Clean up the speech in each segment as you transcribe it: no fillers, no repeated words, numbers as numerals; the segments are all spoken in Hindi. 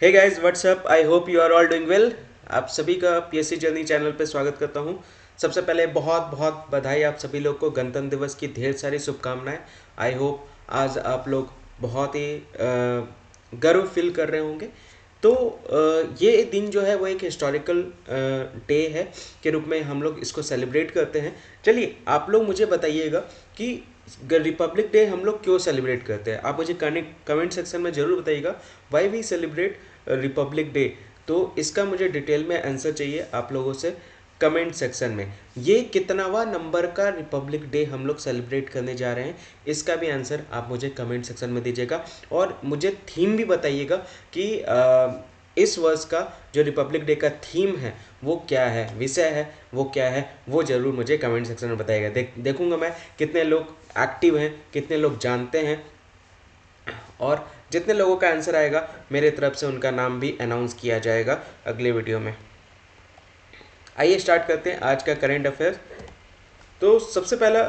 Hey guys what's up, I hope you are all doing well. आप सभी का पीएससी जर्नी चैनल पे स्वागत करता हूं। सबसे पहले बहुत बहुत बधाई आप सभी लोग को गणतंत्र दिवस की ढेर सारी शुभकामनाएं। आई होप आज आप लोग बहुत ही गर्व फील कर रहे होंगे। तो ये दिन जो है वो एक हिस्टोरिकल डे है के रूप में हम लोग इसको सेलिब्रेट करते हैं। चलिए आप लोग मुझे बताइएगा कि रिपब्लिक डे हम लोग क्यों सेलिब्रेट करते हैं। आप मुझे कमेंट सेक्शन में ज़रूर बताइएगा why we celebrate republic day. तो इसका मुझे डिटेल में आंसर चाहिए आप लोगों से कमेंट सेक्शन में। ये कितनावा नंबर का रिपब्लिक डे हम लोग सेलिब्रेट करने जा रहे हैं, इसका भी आंसर आप मुझे कमेंट सेक्शन में दीजिएगा। और मुझे थीम भी बताइएगा कि इस वर्ष का जो रिपब्लिक डे का थीम है वो क्या है, विषय है वो क्या है, वो ज़रूर मुझे कमेंट सेक्शन में बताइएगा। देखूंगा मैं कितने लोग एक्टिव हैं, कितने लोग जानते हैं, और जितने लोगों का आंसर आएगा मेरे तरफ से उनका नाम भी अनाउंस किया जाएगा अगले वीडियो में। आइए स्टार्ट करते हैं आज का करेंट अफेयर। तो सबसे पहला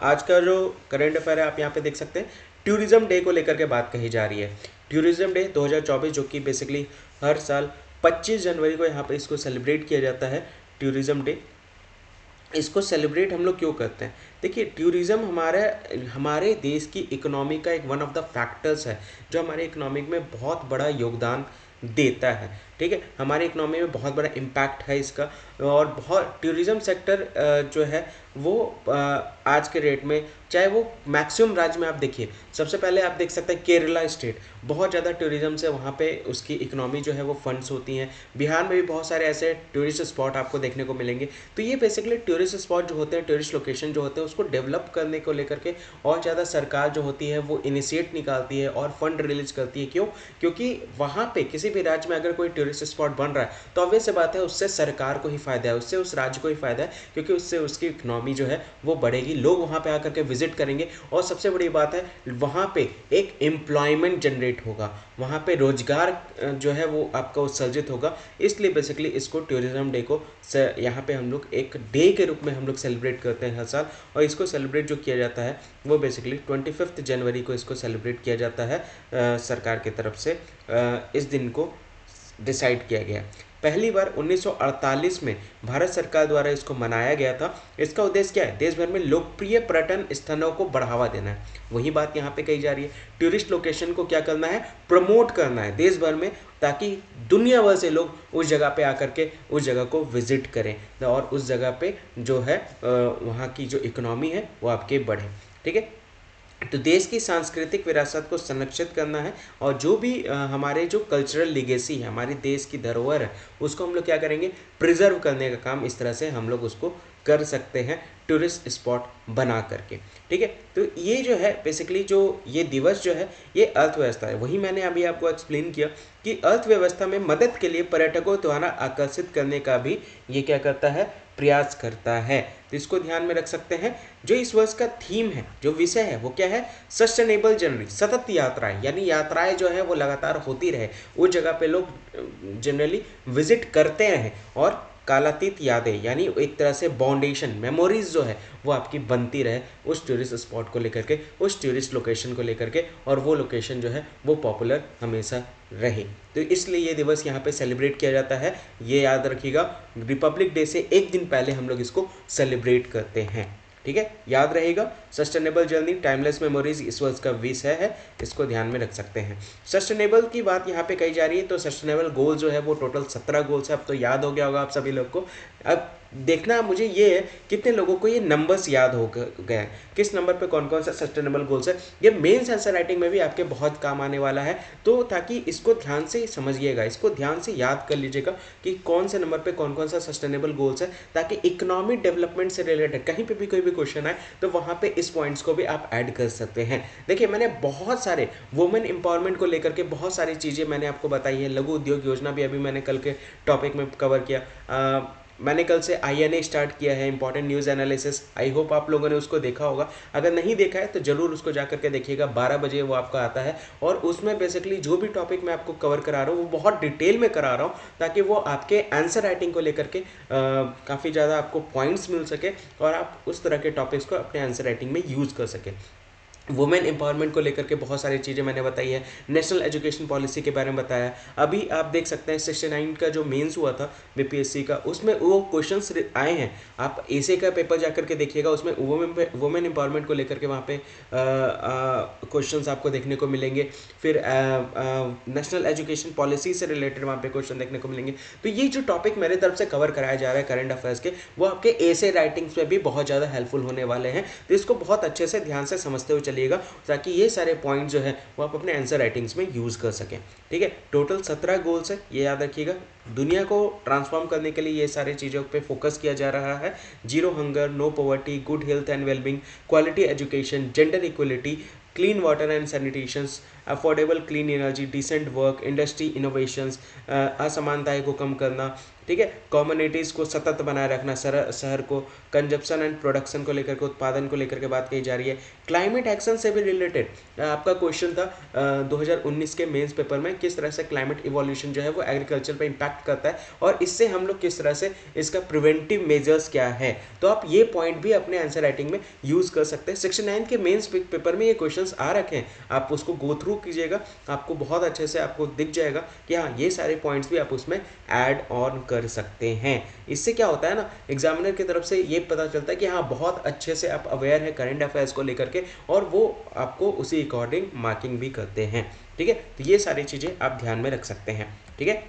आज का जो करेंट अफेयर है आप यहाँ पे देख सकते हैं, टूरिज्म डे को लेकर के बात कही जा रही है। टूरिज्म डे 2024 जो कि बेसिकली हर साल 25 जनवरी को यहाँ पे इसको सेलिब्रेट किया जाता है। टूरिज्म डे इसको सेलिब्रेट हम लोग क्यों करते हैं? देखिए, टूरिज़्म हमारे देश की इकोनॉमी का एक वन ऑफ द फैक्टर्स है जो हमारे इकोनॉमी में बहुत बड़ा योगदान देता है। ठीक है, हमारी इकोनॉमी में बहुत बड़ा इम्पैक्ट है इसका। और बहुत टूरिज़्म सेक्टर जो है वो आज के डेट में, चाहे वो मैक्सिमम राज्य में आप देखिए, सबसे पहले आप देख सकते हैं केरला स्टेट बहुत ज़्यादा टूरिज़्म से वहाँ पे उसकी इकोनॉमी जो है वो फंड्स होती हैं। बिहार में भी बहुत सारे ऐसे टूरिस्ट स्पॉट आपको देखने को मिलेंगे। तो ये बेसिकली टूरिस्ट स्पॉट जो होते हैं, टूरिस्ट लोकेशन जो होते हैं, उसको डेवलप करने को लेकर के और ज़्यादा सरकार जो होती है वो इनिशिएट निकालती है और फंड रिलीज करती है। क्यों? क्योंकि वहाँ पे किसी भी राज्य में अगर कोई टूरिस्ट स्पॉट बन रहा है तो ऑब्वियस सी बात है उससे सरकार को ही फायदा है, उससे उस राज्य को ही फायदा है, क्योंकि उससे उसकी इकोनॉमी जो है वो बढ़ेगी, लोग वहाँ पे आकर के विजिट करेंगे। और सबसे बड़ी बात है वहाँ पे एक एम्प्लॉयमेंट जनरेट होगा, वहाँ पे रोजगार जो है वो आपका उत्सर्जित होगा। इसलिए बेसिकली इसको टूरिज्म डे को यहाँ पे हम लोग एक डे के रूप में हम लोग सेलिब्रेट करते हैं हर साल। और इसको सेलिब्रेट जो किया जाता है वो बेसिकली 25 जनवरी को इसको सेलिब्रेट किया जाता है। सरकार की तरफ से इस दिन को डिसाइड किया गया। पहली बार 1948 में भारत सरकार द्वारा इसको मनाया गया था। इसका उद्देश्य क्या है? देश भर में लोकप्रिय पर्यटन स्थलों को बढ़ावा देना है। वही बात यहाँ पे कही जा रही है, टूरिस्ट लोकेशन को क्या करना है? प्रमोट करना है देश भर में, ताकि दुनिया भर से लोग उस जगह पे आकर के उस जगह को विजिट करें और उस जगह पे जो है वहाँ की जो इकोनॉमी है वो आपके बढ़े। ठीक है, तो देश की सांस्कृतिक विरासत को संरक्षित करना है। और जो भी हमारे जो कल्चरल लिगेसी है, हमारे देश की धरोहर है, उसको हम लोग क्या करेंगे? प्रिजर्व करने का काम इस तरह से हम लोग उसको कर सकते हैं टूरिस्ट स्पॉट बना करके। ठीक है, तो ये जो है बेसिकली जो ये दिवस जो है ये अर्थव्यवस्था है। वही मैंने अभी आपको एक्सप्लेन किया कि अर्थव्यवस्था में मदद के लिए पर्यटकों द्वारा आकर्षित करने का भी ये क्या करता है? प्रयास करता है। तो इसको ध्यान में रख सकते हैं। जो इस वर्ष का थीम है, जो विषय है वो क्या है? सस्टेनेबल जर्नी, सतत यात्राएं, यानी यात्राएं जो है वो लगातार होती रहे, उस जगह पे लोग जनरली विजिट करते रहें, और कालातीत यादें, यानी एक तरह से बाउंडेशन मेमोरीज जो है वो आपकी बनती रहे उस टूरिस्ट स्पॉट को लेकर के, उस टूरिस्ट लोकेशन को लेकर के, और वो लोकेशन जो है वो पॉपुलर हमेशा रहे। तो इसलिए ये दिवस यहाँ पे सेलिब्रेट किया जाता है। ये याद रखिएगा, रिपब्लिक डे से एक दिन पहले हम लोग इसको सेलिब्रेट करते हैं। ठीक है, याद रहेगा, सस्टेनेबल जर्नी टाइमलेस मेमोरीज इस वर्ष का विषय है, इसको ध्यान में रख सकते हैं। सस्टेनेबल की बात यहाँ पे कही जा रही है, तो सस्टेनेबल गोल जो है वो टोटल 17 गोल्स है। अब तो याद हो गया होगा आप सभी लोग को। अब देखना मुझे ये है कितने लोगों को ये नंबर्स याद हो गए हैं, किस नंबर पे कौन कौन सा सस्टेनेबल गोल्स है। ये मेंस आंसर राइटिंग में भी आपके बहुत काम आने वाला है। तो ताकि इसको ध्यान से समझिएगा, इसको ध्यान से याद कर लीजिएगा कि कौन से नंबर पे कौन कौन सा सस्टेनेबल गोल्स है, ताकि इकोनॉमिक डेवलपमेंट से रिलेटेड कहीं पे भी कोई भी क्वेश्चन आए तो वहाँ पे इस पॉइंट्स को भी आप ऐड कर सकते हैं। देखिए, मैंने बहुत सारे वुमेन एम्पावरमेंट को लेकर के बहुत सारी चीज़ें मैंने आपको बताई है। लघु उद्योग योजना भी अभी मैंने कल के टॉपिक में कवर किया। मैंने कल से INA स्टार्ट किया है, important news analysis. I hope आप लोगों ने उसको देखा होगा। अगर नहीं देखा है तो ज़रूर उसको जा करके देखिएगा, 12 बजे वो आपका आता है। और उसमें बेसिकली जो भी टॉपिक मैं आपको कवर करा रहा हूँ वो बहुत डिटेल में करा रहा हूँ, ताकि वो आपके आंसर राइटिंग को लेकर के काफ़ी ज़्यादा आपको पॉइंट्स मिल सके और आप उस तरह के टॉपिक्स को अपने आंसर राइटिंग में यूज़ कर सकें। वुमेन एम्पावरमेंट को लेकर के बहुत सारी चीज़ें मैंने बताई है, नेशनल एजुकेशन पॉलिसी के बारे में बताया। अभी आप देख सकते हैं 69 का जो मेंस हुआ था बीपीएससी का, उसमें वो क्वेश्चंस आए हैं। आप एसे का पेपर जाकर के देखिएगा, उसमें वुमेन एम्पावरमेंट को लेकर के वहाँ पे क्वेश्चंस आपको देखने को मिलेंगे। फिर नेशनल एजुकेशन पॉलिसी से रिलेटेड वहाँ पे क्वेश्चन देखने को मिलेंगे। तो ये जो टॉपिक मेरे तरफ से कवर कराया जा रहा है करंट अफेयर्स के, वो आपके एसे राइटिंग्स में भी बहुत ज़्यादा हेल्पफुल होने वाले हैं। तो इसको बहुत अच्छे से ध्यान से समझते हुए चलिएगा, ताकि ये सारे पॉइंट जो है वो आप अपने आंसर राइटिंग्स में यूज़ कर सकें। ठीक है, टोटल 17 गोल्स है, ये याद रखिएगा। दुनिया को ट्रांसफॉर्म करने के लिए ये सारी चीज़ों पे फोकस किया जा रहा है। Zero hunger, no poverty, good health and wellbeing, quality education, gender equality, clean water and sanitations, affordable clean energy, decent work, industry innovations, असमानताएं को कम करना, ठीक है, कम्युनिटीज़ को सतत बनाए रखना, शहर को, कंजप्शन एंड प्रोडक्शन को लेकर के, उत्पादन को लेकर के बात कही जा रही है। क्लाइमेट एक्शन से भी रिलेटेड आपका क्वेश्चन था 2019 के मेंस पेपर में, किस तरह से क्लाइमेट इवोल्यूशन जो है वो एग्रीकल्चर पर इम्पैक्ट करता है और इससे हम लोग किस तरह से, इसका प्रिवेंटिव मेजर्स क्या है। तो आप ये पॉइंट भी अपने आंसर राइटिंग में यूज़ कर सकते हैं। 69 के मेंस पेपर में ये क्वेश्चन आ रखे हैं, आप उसको गो थ्रू कीजिएगा, आपको बहुत अच्छे से आपको दिख जाएगा कि हाँ ये सारे पॉइंट्स भी आप उसमें ऐड ऑन कर सकते हैं। इससे क्या होता है ना, एग्जामिनर की तरफ से ये पता चलता है कि हाँ बहुत अच्छे से आप अवेयर है करंट अफेयर्स को लेकर के, और वो आपको उसी अकॉर्डिंग मार्किंग भी करते हैं। ठीक है, तो ये सारी चीज़ें आप ध्यान में रख सकते हैं। ठीक है,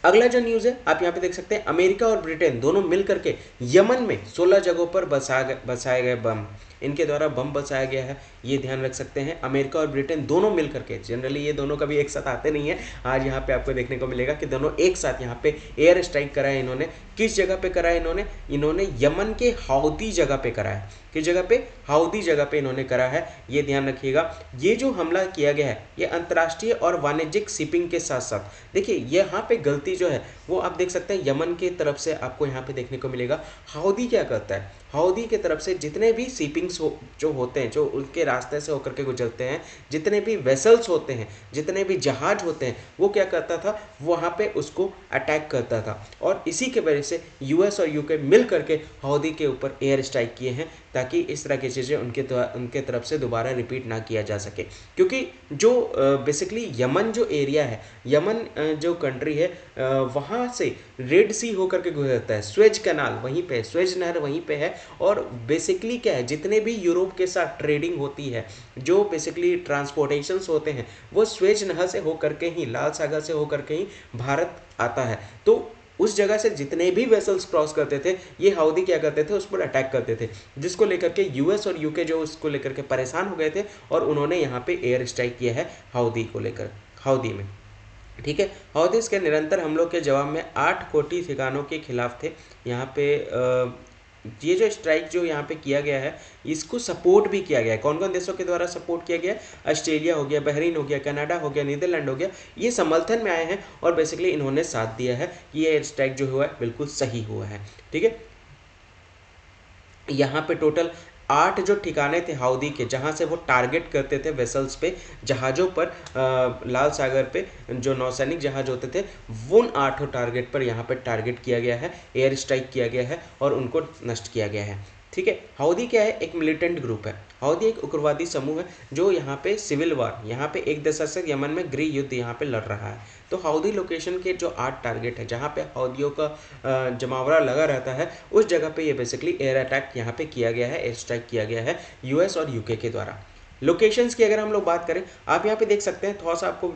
अगला जो न्यूज़ है आप यहाँ पे देख सकते हैं, अमेरिका और ब्रिटेन दोनों मिल करके यमन में 16 जगहों पर बसाए गए बम, इनके द्वारा बम बसाया गया है, ये ध्यान रख सकते हैं। अमेरिका और ब्रिटेन दोनों मिल करके, जनरली ये दोनों कभी एक साथ आते नहीं है, आज यहाँ पे आपको देखने को मिलेगा कि दोनों एक साथ यहाँ पे एयर स्ट्राइक करा है इन्होंने। किस जगह पे करा है इन्होंने यमन के हाउदी जगह पे करा है। किस जगह पे? हाउदी जगह पे इन्होंने करा है, ये ध्यान रखिएगा। ये जो हमला किया गया है ये अंतर्राष्ट्रीय और वाणिज्यिक शिपिंग के साथ साथ, देखिए यहाँ पे गलती जो है वो आप देख सकते हैं यमन की तरफ से आपको यहाँ पे देखने को मिलेगा। हाउदी क्या करता है, हाउदी की तरफ से जितने भी शिपिंग्स जो होते हैं, जो उनके रास्ते से होकर के गुजरते हैं, जितने भी वेसल्स होते हैं, जितने भी जहाज होते हैं, वो क्या करता था, वहाँ पे उसको अटैक करता था। और इसी के वजह से यूएस और यूके मिल करके हाउदी के ऊपर एयर स्ट्राइक किए हैं, ताकि इस तरह की चीज़ें उनके तरफ से दोबारा रिपीट ना किया जा सके। क्योंकि जो बेसिकली यमन जो एरिया है, यमन जो कंट्री है, वहाँ से रेड सी होकर के गुजरता है, स्वेज कैनाल वहीं पे, स्वेज नहर वहीं पे है। और बेसिकली क्या है, जितने भी यूरोप के साथ ट्रेडिंग होती है, जो बेसिकली ट्रांसपोर्टेशंस होते हैं, वो स्वेज नहर से होकर के ही, लाल सागर से होकर के ही भारत आता है। तो उस जगह से जितने भी वेसल्स क्रॉस करते थे, ये हाउदी क्या करते थे, उस पर अटैक करते थे, जिसको लेकर के यूएस और यूके जो उसको लेकर के परेशान हो गए थे, और उन्होंने यहाँ पे एयर स्ट्राइक किया है हाउदी को लेकर, हाउदी में। ठीक है, हाउदीज के निरंतर हमलों के जवाब में 8 कोटी ठिकानों के खिलाफ थे। यहाँ पे ये जो स्ट्राइक जो यहाँ पे किया गया है, इसको सपोर्ट भी किया गया है। कौन कौन देशों के द्वारा सपोर्ट किया गया है? ऑस्ट्रेलिया हो गया, बहरीन हो गया, कनाडा हो गया, नीदरलैंड हो गया, ये समर्थन में आए हैं और बेसिकली इन्होंने साथ दिया है कि ये स्ट्राइक जो हुआ है बिल्कुल सही हुआ है। ठीक है, यहाँ पे टोटल 8 जो ठिकाने थे हाउदी के, जहाँ से वो टारगेट करते थे वेसल्स पे, जहाज़ों पर, लाल सागर पे जो नौसैनिक जहाज होते थे, उन 8 टारगेट पर यहाँ पे टारगेट किया गया है, एयर स्ट्राइक किया गया है और उनको नष्ट किया गया है। ठीक है, हाउदी क्या है? एक मिलिटेंट ग्रुप है। हाउदी एक उग्रवादी समूह है जो यहाँ पे सिविल वार, यहाँ पे एक दशक से यमन में गृह युद्ध यहाँ पे लड़ रहा है। तो हाउदी लोकेशन के जो 8 टारगेट है, जहाँ पे हाउदियों का जमावड़ा लगा रहता है, उस जगह पे ये बेसिकली एयर अटैक यहाँ पे किया गया है, एयर स्ट्राइक किया गया है यूएस और यूके के द्वारा। लोकेशंस की अगर हम लोग बात करें, आप यहाँ पे देख सकते हैं, थोड़ा सा आपको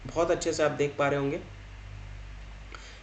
बहुत अच्छे से आप देख पा रहे होंगे,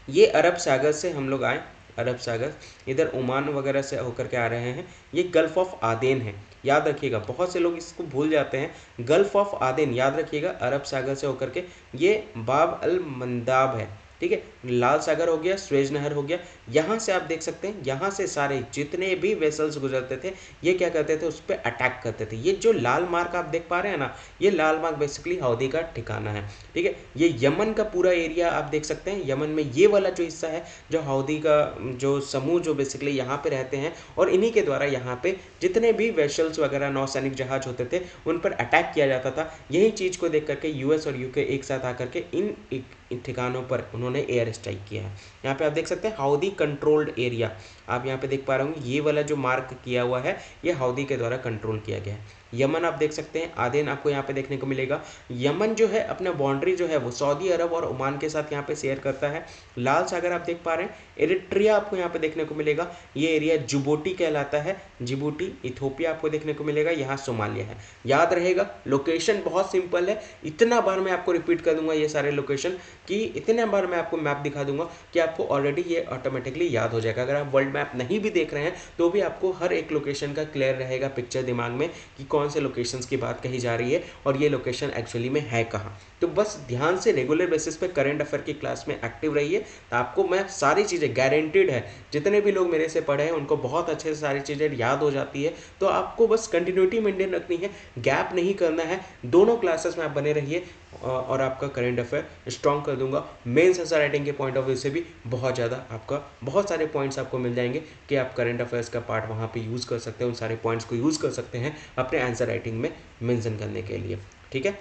ये अरब सागर से हम लोग आए, अरब सागर इधर ओमान वगैरह से होकर के आ रहे हैं, ये गल्फ ऑफ आदेन है, याद रखिएगा, बहुत से लोग इसको भूल जाते हैं। गल्फ ऑफ आदेन याद रखिएगा, अरब सागर से होकर के ये बाब अल मंदाब है। ठीक है, लाल सागर हो गया, स्वेज नहर हो गया, यहाँ से आप देख सकते हैं, यहाँ से सारे जितने भी वेसल्स गुजरते थे, ये क्या करते थे, उस पर अटैक करते थे। ये जो लाल मार्क आप देख पा रहे हैं ना, ये लाल मार्क बेसिकली हाउदी का ठिकाना है। ठीक है, ये यमन का पूरा एरिया आप देख सकते हैं, यमन में ये वाला जो हिस्सा है, जो हाउदी का जो समूह जो बेसिकली यहाँ पे रहते हैं, और इन्हीं के द्वारा यहाँ पे जितने भी वेसल्स वगैरह नौसैनिक जहाज होते थे, उन पर अटैक किया जाता था। यही चीज़ को देख करके यूएस और यूके एक साथ आकर के इन ठिकानों पर उन्होंने एयर स्ट्राइक किया है। यहाँ पे आप देख सकते हैं हाउदी कंट्रोल्ड एरिया, आप यहाँ पे देख पा रहे होंगे, ये वाला जो मार्क किया हुआ है, ये हाउदी के द्वारा कंट्रोल किया गया है। यमन आप देख सकते हैं, आदेन आपको यहाँ पे देखने को मिलेगा। यमन जो है अपना बाउंड्री जो है वो सऊदी अरब और ओमान के साथ यहाँ पे शेयर करता है। लाल सागर आप देख पा रहे हैं, एरिट्रिया आपको यहाँ पे देखने को मिलेगा, ये एरिया जिबूटी कहलाता है, जिबूटी। इथोपिया आपको देखने को मिलेगा, यहाँ सोमालिया है। याद रहेगा, लोकेशन बहुत सिंपल है, इतना बार मैं आपको रिपीट कर दूंगा ये सारे लोकेशन कि इतने बार मैं आपको मैप दिखा दूंगा कि आपको ऑलरेडी ये ऑटोमेटिकली याद हो जाएगा। अगर आप वर्ल्ड मैप नहीं भी देख रहे हैं तो भी आपको हर एक लोकेशन का क्लियर रहेगा पिक्चर दिमाग में कि कौन से लोकेशंस की बात कही जा रही है और ये लोकेशन एक्चुअली में है कहाँ। तो बस ध्यान से रेगुलर बेसिस पे करंट अफेयर की क्लास में एक्टिव रहिए, तो आपको मैं सारी चीज़ें गारंटीड है, जितने भी लोग मेरे से पढ़े हैं उनको बहुत अच्छे से सारी चीज़ें याद हो जाती है। तो आपको बस कंटिन्यूटी मेंटेन रखनी है, गैप नहीं करना है, दोनों क्लासेस में आप बने रहिए और आपका करंट अफेयर स्ट्रॉन्ग कर दूंगा। मेंस आंसर राइटिंग के पॉइंट ऑफ व्यू से भी बहुत ज़्यादा आपका बहुत सारे पॉइंट्स आपको मिल जाएंगे कि आप करंट अफेयर्स का पार्ट वहाँ पे यूज़ कर सकते हैं, उन सारे पॉइंट्स को यूज़ कर सकते हैं अपने आंसर राइटिंग में मेंशन करने के लिए। ठीक है,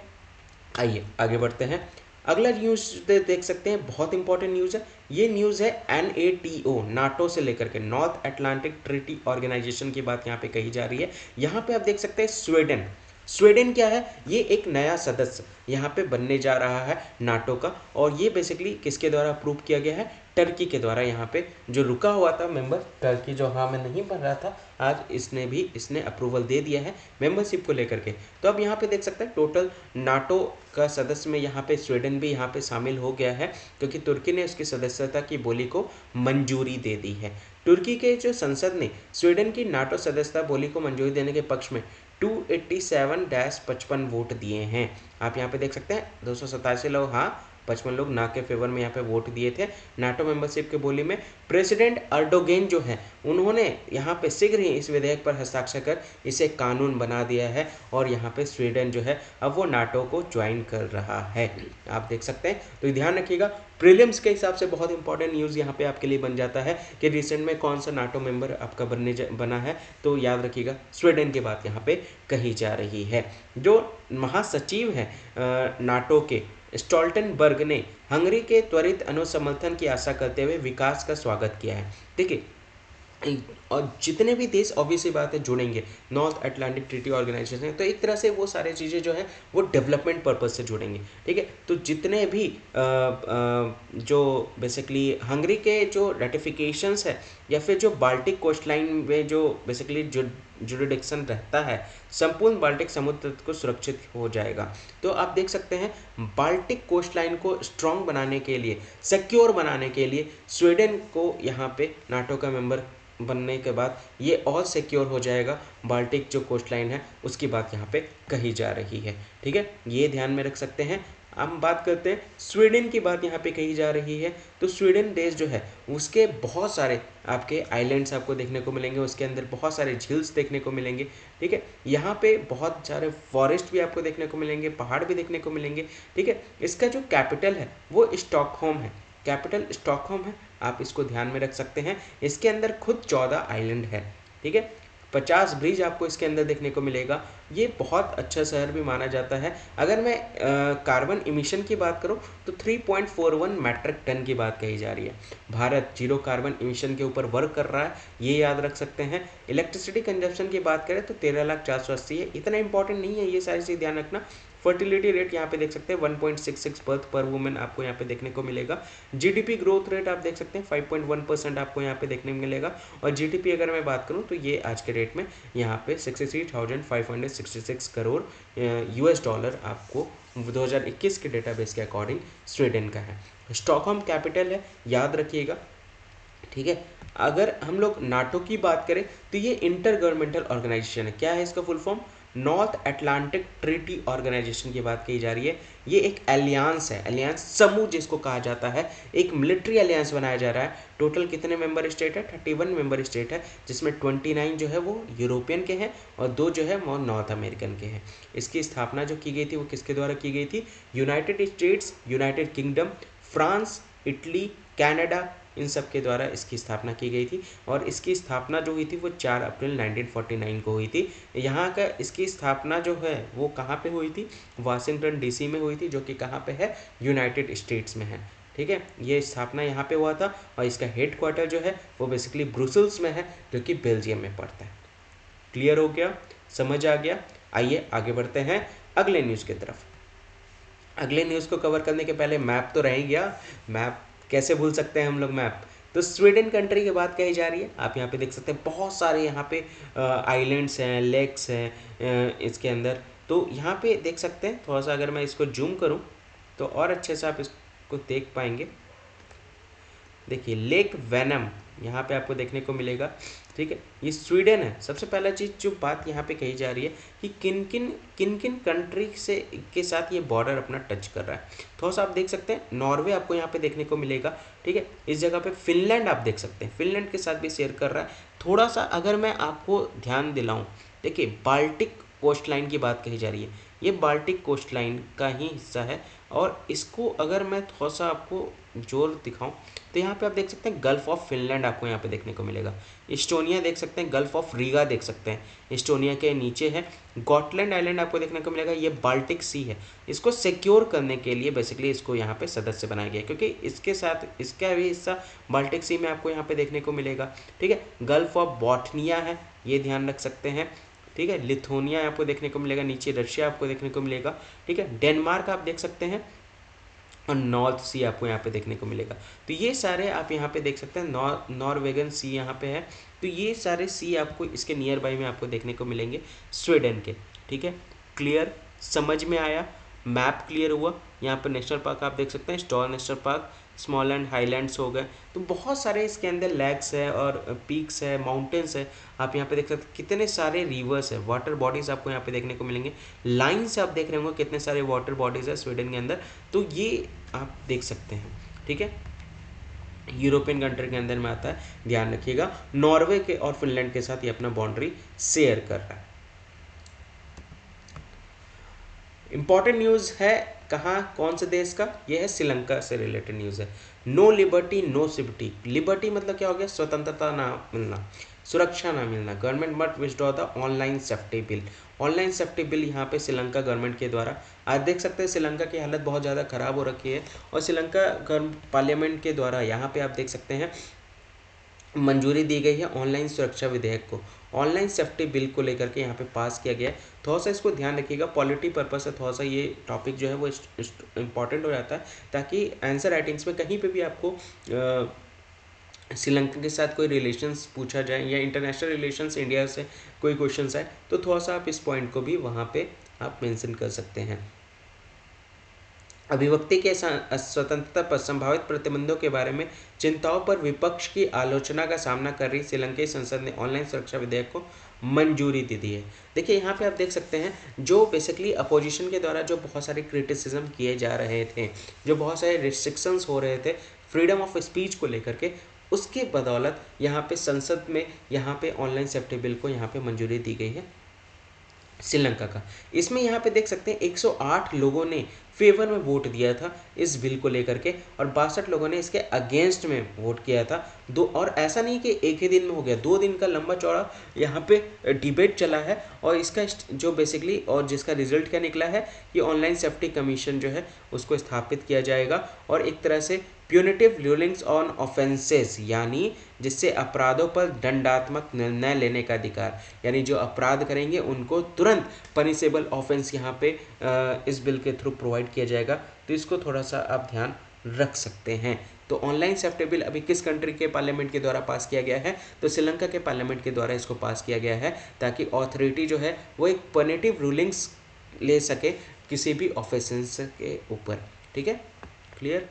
आइए आगे बढ़ते हैं। अगला न्यूज़ देख सकते हैं, बहुत इंपॉर्टेंट न्यूज़ है। ये न्यूज़ है NATO, नाटो से लेकर के नॉर्थ अटलांटिक ट्रीटी ऑर्गेनाइजेशन की बात यहाँ पे कही जा रही है। यहाँ पे आप देख सकते हैं स्वीडन, स्वीडन क्या है, ये एक नया सदस्य यहाँ पे बनने जा रहा है नाटो का, और ये बेसिकली किसके द्वारा अप्रूव किया गया है, टर्की के द्वारा। यहाँ पे जो रुका हुआ था मेंबर टर्की, जो हाँ मैं नहीं पढ़ रहा था, आज इसने अप्रूवल दे दिया है मेंबरशिप को लेकर के। तो अब यहाँ पे देख सकते हैं टोटल नाटो का सदस्य में यहाँ पे स्वीडन भी यहाँ पे शामिल हो गया है, क्योंकि तुर्की ने उसकी सदस्यता की बोली को मंजूरी दे दी है। तुर्की के जो संसद ने स्वीडन की नाटो सदस्यता बोली को मंजूरी देने के पक्ष में 287-55 वोट दिए हैं। आप यहाँ पे देख सकते हैं 287 लोग हाँ, 55 लोग ना के फेवर में यहाँ पे वोट दिए थे नाटो मेंबरशिप के बोली में। प्रेसिडेंट अर्डोगेन जो है उन्होंने यहाँ पे शीघ्र ही इस विधेयक पर हस्ताक्षर कर इसे कानून बना दिया है, और यहाँ पे स्वीडन जो है अब वो नाटो को ज्वाइन कर रहा है। आप देख सकते हैं, तो ध्यान रखिएगा प्रीलिम्स के हिसाब से बहुत इंपॉर्टेंट न्यूज़ यहाँ पे आपके लिए बन जाता है कि रिसेंट में कौन सा नाटो मेंबर आपका बना है। तो याद रखिएगा स्वीडन की बात यहाँ पे कही जा रही है। जो महासचिव है नाटो के स्टोल्टनबर्ग ने हंगरी के त्वरित अनुसमर्थन की आशा करते हुए विकास का स्वागत किया है। देखिए, और जितने भी देश ऑब्वियसली बात है जुड़ेंगे नॉर्थ अटलांटिक ट्रीटी ऑर्गेनाइजेशन, तो एक तरह से वो सारे चीज़ें जो है वो डेवलपमेंट पर्पज से जुड़ेंगे। ठीक है, तो जितने भी जो बेसिकली हंगरी के जो रेटिफिकेशंस है या फिर जो बाल्टिक कोस्ट लाइन में जो बेसिकली जुरिडिक्शन रहता है, संपूर्ण बाल्टिक समुद्र तट को सुरक्षित हो जाएगा। तो आप देख सकते हैं बाल्टिक कोस्ट लाइन को स्ट्रॉन्ग बनाने के लिए, सिक्योर बनाने के लिए स्वीडन को यहाँ पे नाटो का मेंबर बनने के बाद ये और सिक्योर हो जाएगा। बाल्टिक जो कोस्ट लाइन है उसकी बात यहाँ पे कही जा रही है। ठीक है, ये ध्यान में रख सकते हैं। हम बात करते हैं स्वीडन की बात यहाँ पे कही जा रही है, तो स्वीडन देश जो है उसके बहुत सारे आपके आइलैंड्स आपको देखने को मिलेंगे, उसके अंदर बहुत सारे झील्स देखने को मिलेंगे। ठीक है, यहाँ पे बहुत सारे फॉरेस्ट भी आपको देखने को मिलेंगे, पहाड़ भी देखने को मिलेंगे। ठीक है, इसका जो कैपिटल है वो स्टॉकहोम है, कैपिटल स्टॉकहोम है, आप इसको ध्यान में रख सकते हैं। इसके अंदर खुद 14 आइलैंड है। ठीक है, 50 ब्रिज आपको इसके अंदर देखने को मिलेगा। ये बहुत अच्छा शहर भी माना जाता है। अगर मैं कार्बन इमिशन की बात करूं तो 3.41 मैट्रिक टन की बात कही जा रही है। भारत जीरो कार्बन इमिशन के ऊपर वर्क कर रहा है, ये याद रख सकते हैं। इलेक्ट्रिसिटी कंजप्शन की बात करें तो 13,480 है, इतना इंपॉर्टेंट नहीं है, ये सारी चीज़ ध्यान रखना। फर्टिलिटी रेट यहाँ पे देख सकते हैं 1.66 बर्थ पर वुमेन आपको यहाँ पे देखने को मिलेगा। जीडीपी ग्रोथ रेट आप देख सकते हैं 5.1% आपको यहाँ पे देखने को मिलेगा। और जीडीपी अगर मैं बात करूँ तो ये आज के रेट में यहाँ पे 63,566 करोड़ US डॉलर आपको 2021 के डेटाबेस के अकॉर्डिंग स्वीडन का है। स्टॉकहोम कैपिटल है, याद रखिएगा। ठीक है, अगर हम लोग नाटो की बात करें तो ये इंटर गवर्नमेंटल ऑर्गेनाइजेशन है। क्या है इसका full form? North Atlantic Treaty Organization की बात की जा रही है। ये एक एलियांस है, एलियांस समूह जिसको कहा जाता है, एक मिलिट्री एलियांस बनाया जा रहा है। टोटल कितने मेंबर स्टेट है? 31 मेंबर स्टेट है, जिसमें 29 जो है वो यूरोपियन के हैं और 2 जो है वो नॉर्थ अमेरिकन के हैं। इसकी स्थापना जो की गई थी वो किसके द्वारा की गई थी? United States, United Kingdom, France, Italy, Canada, इन सब के द्वारा इसकी स्थापना की गई थी। और इसकी स्थापना जो हुई थी वो 4 अप्रैल 1949 को हुई थी। यहाँ का इसकी स्थापना जो है वो कहाँ पे हुई थी? वाशिंगटन DC में हुई थी, जो कि कहाँ पे है? यूनाइटेड स्टेट्स में है। ठीक है, ये स्थापना यहाँ पे हुआ था और इसका हेड क्वार्टर जो है वो बेसिकली ब्रुसेल्स में है, जो कि बेल्जियम में पड़ता है। क्लियर हो गया? समझ आ गया? आइए आगे बढ़ते हैं अगले न्यूज़ की तरफ। अगले न्यूज़ को कवर करने के पहले मैप तो रह ही गया। मैप कैसे भूल सकते हैं हम लोग मैप। तो स्वीडन कंट्री की बात कही जा रही है। आप यहाँ पे देख सकते हैं बहुत सारे यहाँ पे आइलैंड्स हैं, लेक्स हैं इसके अंदर। तो यहाँ पे देख सकते हैं, थोड़ा सा अगर मैं इसको जूम करूँ तो और अच्छे से आप इसको देख पाएंगे। देखिए लेक वेनम यहाँ पे आपको देखने को मिलेगा। ठीक है, ये स्वीडन है। सबसे पहला चीज़ जो बात यहाँ पे कही जा रही है कि किन किन कंट्री से के साथ ये बॉर्डर अपना टच कर रहा है। थोड़ा सा आप देख सकते हैं नॉर्वे आपको यहाँ पे देखने को मिलेगा। ठीक है, इस जगह पे फिनलैंड आप देख सकते हैं, फिनलैंड के साथ भी शेयर कर रहा है। थोड़ा सा अगर मैं आपको ध्यान दिलाऊँ, देखिए बाल्टिक कोस्ट लाइन की बात कही जा रही है। ये बाल्टिक कोस्ट लाइन का ही हिस्सा है। और इसको अगर मैं थोड़ा सा आपको जोर दिखाऊं तो यहाँ पे आप देख सकते हैं गल्फ ऑफ फिनलैंड आपको यहाँ पे देखने को मिलेगा। इस्टोनिया देख सकते हैं, गल्फ ऑफ रीगा देख सकते हैं, इस्टोनिया के नीचे है। गॉटलैंड आइलैंड आपको देखने को मिलेगा, ये बाल्टिक सी है। इसको सिक्योर करने के लिए बेसिकली इसको यहाँ पे सदस्य बनाया गया, क्योंकि इसके साथ इसका भी हिस्सा बाल्टिक सी में आपको यहाँ पे देखने को मिलेगा। ठीक है, गल्फ ऑफ बॉटनिया है, ये ध्यान रख सकते हैं। ठीक है, लिथुआनिया आपको देखने को मिलेगा, नीचे रशिया आपको देखने को मिलेगा। ठीक है, डेनमार्क आप देख सकते हैं और नॉर्थ सी आपको यहाँ पे देखने को मिलेगा। तो ये सारे आप यहाँ पे देख सकते हैं। नॉर्वेगन सी यहाँ पे है। तो ये सारे सी आपको इसके नियर बाई में आपको देखने को मिलेंगे स्वीडन के। ठीक है, क्लियर, समझ में आया, मैप क्लियर हुआ। यहाँ पर नेशनल पार्क आप देख सकते हैं, स्टॉर नेशनल पार्क, स्मॉलैंड, हाईलैंड्स हो गए। तो बहुत सारे इसके अंदर लेक्स है और पीक्स है, माउंटेन्स है। आप यहाँ पे देख सकते हैं कितने सारे रिवर्स है, वाटर बॉडीज आपको यहाँ पे देखने को मिलेंगे। लाइन से आप देख रहे होंगे कितने सारे वाटर बॉडीज है स्वीडन के अंदर। तो ये आप देख सकते हैं। ठीक है, यूरोपियन कंट्री के अंदर में आता है, ध्यान रखिएगा। नॉर्वे के और फिनलैंड के साथ ये अपना बाउंड्री शेयर कर रहा है। इंपॉर्टेंट न्यूज़ है कहाँ, कौन से देश का? ये है श्रीलंका से रिलेटेड न्यूज़ है। No liberty no civility. Liberty मतलब क्या हो गया? स्वतंत्रता ना मिलना, सुरक्षा ना मिलना। Government must withdraw the online safety bill. Online safety bill यहाँ पे श्रीलंका गवर्नमेंट के द्वारा, आज देख सकते हैं श्रीलंका की हालत बहुत ज़्यादा ख़राब हो रखी है। और श्रीलंका पार्लियामेंट के द्वारा यहाँ पे आप देख सकते हैं मंजूरी दी गई है ऑनलाइन सुरक्षा विधेयक को, ऑनलाइन सेफ्टी बिल को लेकर के यहाँ पे पास किया गया है। थोड़ा सा इसको ध्यान रखिएगा, पॉलिटी पर्पज से थोड़ा सा ये टॉपिक जो है वो इम्पॉर्टेंट हो जाता है, ताकि आंसर राइटिंग्स में कहीं पे भी आपको श्रीलंका के साथ कोई रिलेशंस पूछा जाए या इंटरनेशनल रिलेशंस इंडिया से कोई क्वेश्चन आए तो थोड़ा सा आप इस पॉइंट को भी वहाँ पे आप मेंशन कर सकते हैं। अभिव्यक्ति के स्वतंत्रता पर संभावित प्रतिबंधों के बारे में चिंताओं पर विपक्ष की आलोचना का सामना कर रही श्रीलंकाई संसद ने ऑनलाइन सुरक्षा विधेयक को मंजूरी दे दी है। देखिए यहाँ पे आप देख सकते हैं जो बेसिकली अपोजिशन के द्वारा जो बहुत सारे क्रिटिसिज्म किए जा रहे थे, जो बहुत सारे रिस्ट्रिक्शंस हो रहे थे फ्रीडम ऑफ स्पीच को लेकर के, उसके बदौलत यहाँ पे संसद में यहाँ पे ऑनलाइन सेफ्टी बिल को यहाँ पे मंजूरी दी गई है श्रीलंका का। इसमें यहाँ पे देख सकते हैं 108 लोगों ने फेवर में वोट दिया था इस बिल को लेकर के और 62 लोगों ने इसके अगेंस्ट में वोट किया था। दो, और ऐसा नहीं कि एक ही दिन में हो गया, 2 दिन का लंबा चौड़ा यहाँ पे डिबेट चला है। और इसका जो बेसिकली और जिसका रिजल्ट क्या निकला है कि ऑनलाइन सेफ्टी कमीशन जो है उसको स्थापित किया जाएगा और एक तरह से प्यूनिटिव रूलिंग्स ऑन ऑफेंसेस, यानी जिससे अपराधों पर दंडात्मक निर्णय लेने का अधिकार, यानी जो अपराध करेंगे उनको तुरंत पनिशेबल ऑफेंस यहाँ पे इस बिल के थ्रू प्रोवाइड किया जाएगा। तो इसको थोड़ा सा आप ध्यान रख सकते हैं। तो ऑनलाइन सेफ्टी बिल अभी किस कंट्री के पार्लियामेंट के द्वारा पास किया गया है? तो श्रीलंका के पार्लियामेंट के द्वारा इसको पास किया गया है, ताकि अथॉरिटी जो है वो एक पनिटिव रूलिंग्स ले सके किसी भी ऑफेंस के ऊपर। ठीक है, क्लियर।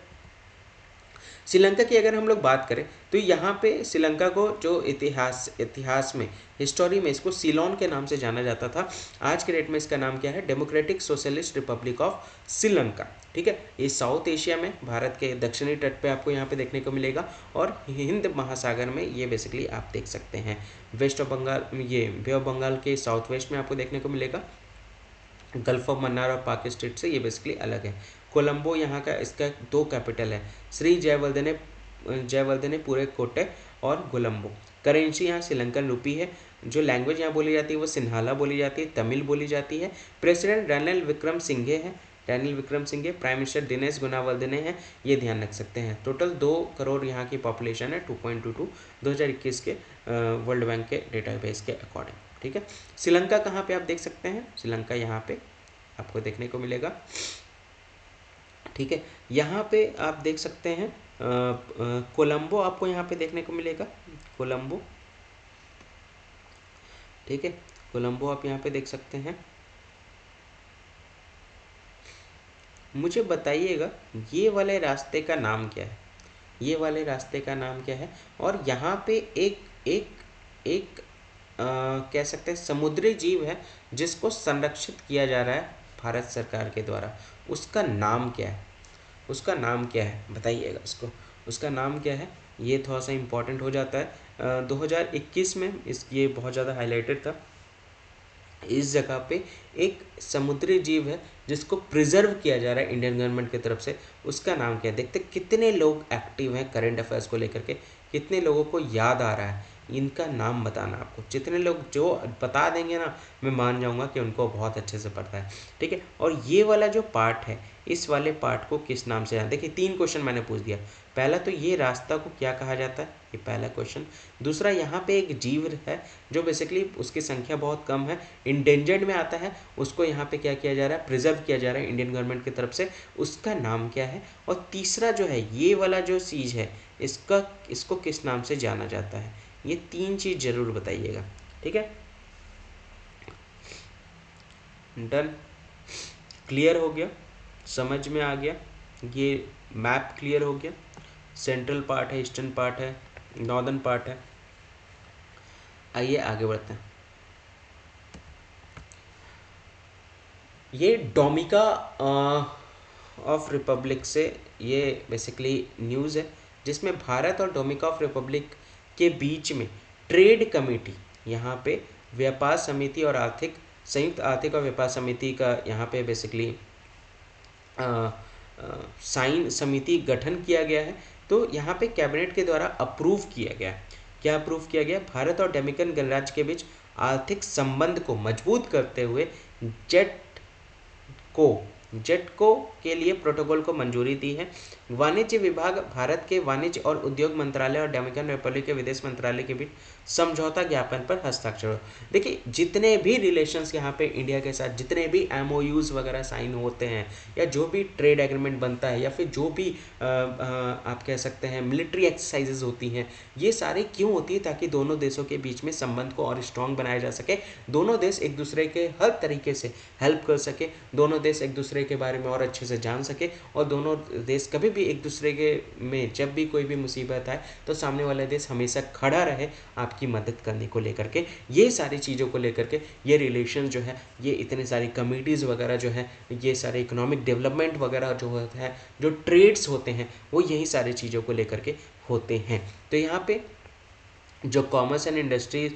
श्रीलंका की अगर हम लोग बात करें तो यहाँ पे श्रीलंका को जो इतिहास में हिस्टोरी में इसको सीलोन के नाम से जाना जाता था। आज के डेट में इसका नाम क्या है? Democratic socialist Republic of Sri Lanka. ठीक है, ये साउथ एशिया में भारत के दक्षिणी तट पे आपको यहाँ पे देखने को मिलेगा और हिंद महासागर में ये बेसिकली आप देख सकते हैं। वेस्ट ऑफ बंगाल, ये बे ऑफ बंगाल के साउथ वेस्ट में आपको देखने को मिलेगा। गल्फ ऑफ मन्नार और पाक स्टेट से ये बेसिकली अलग है। कोलंबो यहाँ का इसका 2 कैपिटल है, श्री जयवर्धने पूरे कोटे और कोलंबो। करेंसी यहाँ श्रीलंकन रुपी है। जो लैंग्वेज यहाँ बोली जाती है वो सिन्हाला बोली जाती है, तमिल बोली जाती है। प्रेसिडेंट रनिल विक्रमसिंघे है, रनिल विक्रमसिंघे। प्राइम मिनिस्टर दिनेश गुणावर्धने हैं, ये ध्यान रख सकते हैं। टोटल 2 करोड़ यहाँ की पॉपुलेशन है, 2.22 2021 के वर्ल्ड बैंक के डेटाबेस के अकॉर्डिंग। ठीक है। श्रीलंका कहाँ पे आप देख सकते हैं, श्रीलंका यहाँ पे आपको देखने को मिलेगा, ठीक है। यहाँ पे आप देख सकते हैं कोलंबो आपको यहाँ पे देखने को मिलेगा, कोलंबो, ठीक है। कोलंबो आप यहाँ पे देख सकते हैं। मुझे बताइएगा ये वाले रास्ते का नाम क्या है, ये वाले रास्ते का नाम क्या है। और यहाँ पे एक एक एक कह सकते हैं समुद्री जीव है जिसको संरक्षित किया जा रहा है भारत सरकार के द्वारा, उसका नाम क्या है, उसका नाम क्या है बताइएगा उसको, उसका नाम क्या है। ये थोड़ा सा इम्पोर्टेंट हो जाता है। 2021 में ये बहुत ज़्यादा हाईलाइटेड था। इस जगह पे एक समुद्री जीव है जिसको प्रिजर्व किया जा रहा है इंडियन गवर्नमेंट की तरफ से, उसका नाम क्या है। देखते कितने लोग एक्टिव हैं करंट अफेयर्स को लेकर के, कितने लोगों को याद आ रहा है, इनका नाम बताना आपको। जितने लोग जो बता देंगे ना, मैं मान जाऊंगा कि उनको बहुत अच्छे से पता है, ठीक है। और ये वाला जो पार्ट है, इस वाले पार्ट को किस नाम से जाना, देखिए 3 क्वेश्चन मैंने पूछ दिया। पहला तो ये रास्ता को क्या कहा जाता है, ये पहला क्वेश्चन। दूसरा, यहाँ पे एक जीव है जो बेसिकली उसकी संख्या बहुत कम है, इंडेंजर्ड में आता है, उसको यहाँ पे क्या किया जा रहा है, प्रिजर्व किया जा रहा है इंडियन गवर्नमेंट की तरफ से, उसका नाम क्या है। और तीसरा जो है ये वाला जो चीज़ है, इसको किस नाम से जाना जाता है। ये 3 चीज़ जरूर बताइएगा, ठीक है। डन, क्लियर हो गया, समझ में आ गया, ये मैप क्लियर हो गया। सेंट्रल पार्ट है, ईस्टर्न पार्ट है, नॉर्दर्न पार्ट है। आइए आगे बढ़ते हैं। ये डोमिका ऑफ रिपब्लिक से ये बेसिकली न्यूज़ है जिसमें भारत और डोमिका ऑफ रिपब्लिक के बीच में ट्रेड कमेटी, यहाँ पे व्यापार समिति और संयुक्त आर्थिक और व्यापार समिति का यहाँ पे बेसिकली साइन समिति गठन किया गया है। तो यहाँ पे कैबिनेट के द्वारा अप्रूव किया गया, क्या अप्रूव किया गया, भारत और डोमिनिकन गणराज्य के बीच आर्थिक संबंध को मजबूत करते हुए जेटको के लिए प्रोटोकॉल को मंजूरी दी है। वाणिज्य विभाग भारत के वाणिज्य और उद्योग मंत्रालय और डोमिनिकन रिपब्लिक के विदेश मंत्रालय के बीच समझौता ज्ञापन पर हस्ताक्षर हो। देखिए जितने भी रिलेशंस यहाँ पे इंडिया के साथ, जितने भी MOUs वगैरह साइन होते हैं या जो भी ट्रेड एग्रीमेंट बनता है या फिर जो भी आप कह सकते हैं मिलिट्री एक्सरसाइजेज होती हैं, ये सारी क्यों होती है, ताकि दोनों देशों के बीच में संबंध को और स्ट्रॉन्ग बनाया जा सके, दोनों देश एक दूसरे के हर तरीके से हेल्प कर सके, दोनों देश एक दूसरे के बारे में और अच्छे से जान सके, और दोनों देश कभी भी एक दूसरे के में जब भी कोई भी मुसीबत आए तो सामने वाला देश हमेशा खड़ा रहे आपकी मदद करने को लेकर के। ये सारी चीज़ों को लेकर के ये रिलेशन जो है, ये इतने सारी कमिटीज़ वगैरह जो है, ये सारे इकोनॉमिक डेवलपमेंट वगैरह जो होता है, जो ट्रेड्स होते हैं, वो यही सारी चीज़ों को लेकर के होते हैं। तो यहाँ पे जो कॉमर्स एंड इंडस्ट्रीज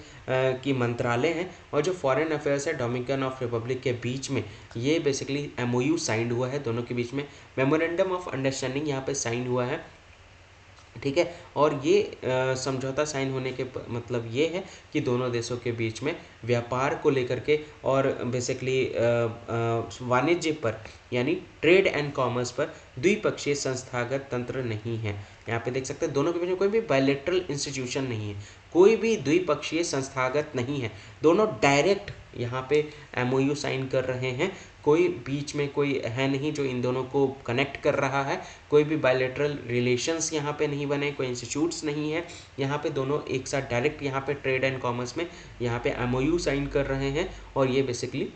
की मंत्रालय हैं और जो फॉरेन अफेयर्स है डोमिनिकन ऑफ रिपब्लिक के बीच में, ये बेसिकली MOU साइंड हुआ है दोनों के बीच में, मेमोरेंडम ऑफ अंडरस्टैंडिंग यहाँ पे साइन हुआ है, ठीक है। और ये समझौता साइन होने के मतलब ये है कि दोनों देशों के बीच में व्यापार को लेकर के और बेसिकली वाणिज्य पर यानी ट्रेड एंड कॉमर्स पर द्विपक्षीय संस्थागत तंत्र नहीं है। यहाँ पे देख सकते हैं दोनों के बीच में कोई भी बायलैटरल इंस्टीट्यूशन नहीं है, कोई भी द्विपक्षीय संस्थागत नहीं है, दोनों डायरेक्ट यहाँ पे MOU साइन कर रहे हैं, कोई बीच में कोई है नहीं जो इन दोनों को कनेक्ट कर रहा है, कोई भी बायलैटरल रिलेशंस यहाँ पे नहीं बने, कोई इंस्टीट्यूट्स नहीं है, यहाँ पे दोनों एक साथ डायरेक्ट यहाँ पे ट्रेड एंड कॉमर्स में यहाँ पे MOU साइन कर रहे हैं और ये बेसिकली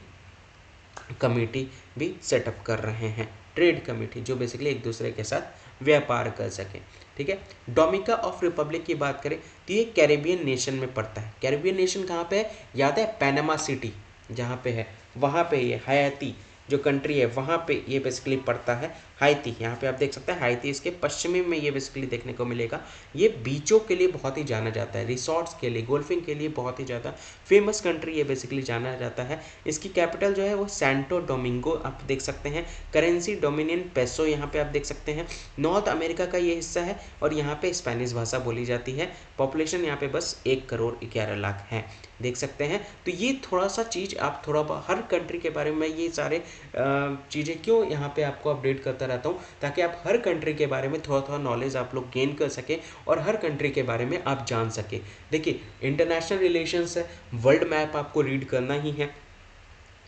कमेटी भी सेटअप कर रहे हैं, ट्रेड कमेटी, जो बेसिकली एक दूसरे के साथ व्यापार कर सकें, ठीक है। डोमिनिका ऑफ रिपब्लिक की बात करें तो ये कैरेबियन नेशन में पड़ता है। कैरेबियन नेशन कहाँ पे है, याद है, पैनामा सिटी जहाँ पे है, वहाँ पे ये हैती जो कंट्री है वहाँ पे ये बेसिकली पड़ता है, हाइती। यहाँ पे आप देख सकते हैं हाइती इसके पश्चिमी में ये बेसिकली देखने को मिलेगा। ये बीचों के लिए बहुत ही जाना जाता है, रिसोर्ट्स के लिए, गोल्फिंग के लिए बहुत ही ज़्यादा फेमस कंट्री ये बेसिकली जाना जाता है। इसकी कैपिटल जो है वो सैंटो डोमिंगो आप देख सकते हैं। करेंसी डोमिनियन पेसो यहाँ पे आप देख सकते हैं। नॉर्थ अमेरिका का ये हिस्सा है और यहाँ पे स्पेनिश भाषा बोली जाती है। पॉपुलेशन यहाँ पे बस 1 करोड़ 11 लाख है। देख सकते हैं। तो ये थोड़ा सा चीज़ आप हर कंट्री के बारे में ये सारे चीज़ें क्यों यहाँ पे आपको अपडेट करता रहता हूँ, ताकि आप हर कंट्री के बारे में थोड़ा थोड़ा नॉलेज आप लोग गेन कर सकें और हर कंट्री के बारे में आप जान सकें। देखिए इंटरनेशनल रिलेशंस है, वर्ल्ड मैप आपको रीड करना ही है।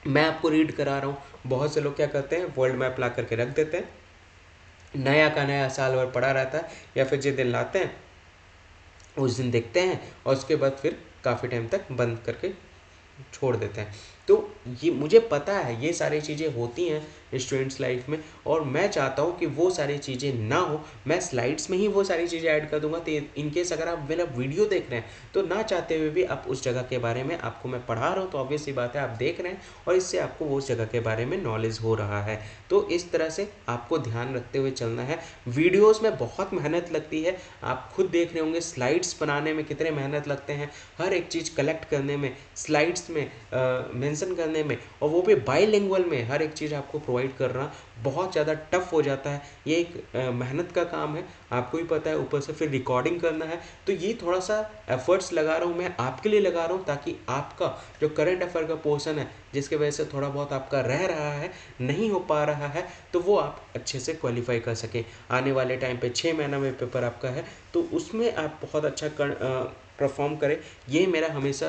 मैं आपको रीड करा रहा हूँ, बहुत से लोग क्या करते हैं वर्ल्ड मैप ला करके रख देते हैं, नया का नया साल भर पड़ा रहता है, या फिर जिस दिन लाते हैं उस दिन देखते हैं और उसके बाद फिर काफ़ी टाइम तक बंद करके छोड़ देते हैं। तो ये मुझे पता है ये सारी चीज़ें होती हैं स्टूडेंट्स लाइफ में, और मैं चाहता हूँ कि वो सारी चीज़ें ना हो। मैं स्लाइड्स में ही वो सारी चीज़ें ऐड कर दूंगा, तो इनकेस अगर आप मेरा वीडियो देख रहे हैं तो ना चाहते हुए भी आप उस जगह के बारे में आपको मैं पढ़ा रहा हूँ, तो ऑब्वियस सी बात है आप देख रहे हैं और इससे आपको वो उस जगह के बारे में नॉलेज हो रहा है। तो इस तरह से आपको ध्यान रखते हुए चलना है। वीडियोज़ में बहुत मेहनत लगती है, आप खुद देख रहे होंगे स्लाइड्स बनाने में कितने मेहनत लगते हैं, हर एक चीज़ कलेक्ट करने में, स्लाइड्स में मेंशन करने में, और वो भी बाईलिंगुअल में हर एक चीज़ आपको प्रोवाइड करना बहुत ज़्यादा टफ हो जाता है। ये एक मेहनत का काम है, आपको भी पता है, ऊपर से फिर रिकॉर्डिंग करना है। तो ये थोड़ा सा एफर्ट्स लगा रहा हूँ, मैं आपके लिए लगा रहा हूँ, ताकि आपका जो करंट अफेयर का पोर्शन है जिसके वजह से थोड़ा बहुत आपका रह रहा है, नहीं हो पा रहा है, तो वो आप अच्छे से क्वालिफाई कर सकें। आने वाले टाइम पे 6 महीना में पेपर आपका है, तो उसमें आप बहुत अच्छा परफॉर्म करें, ये मेरा हमेशा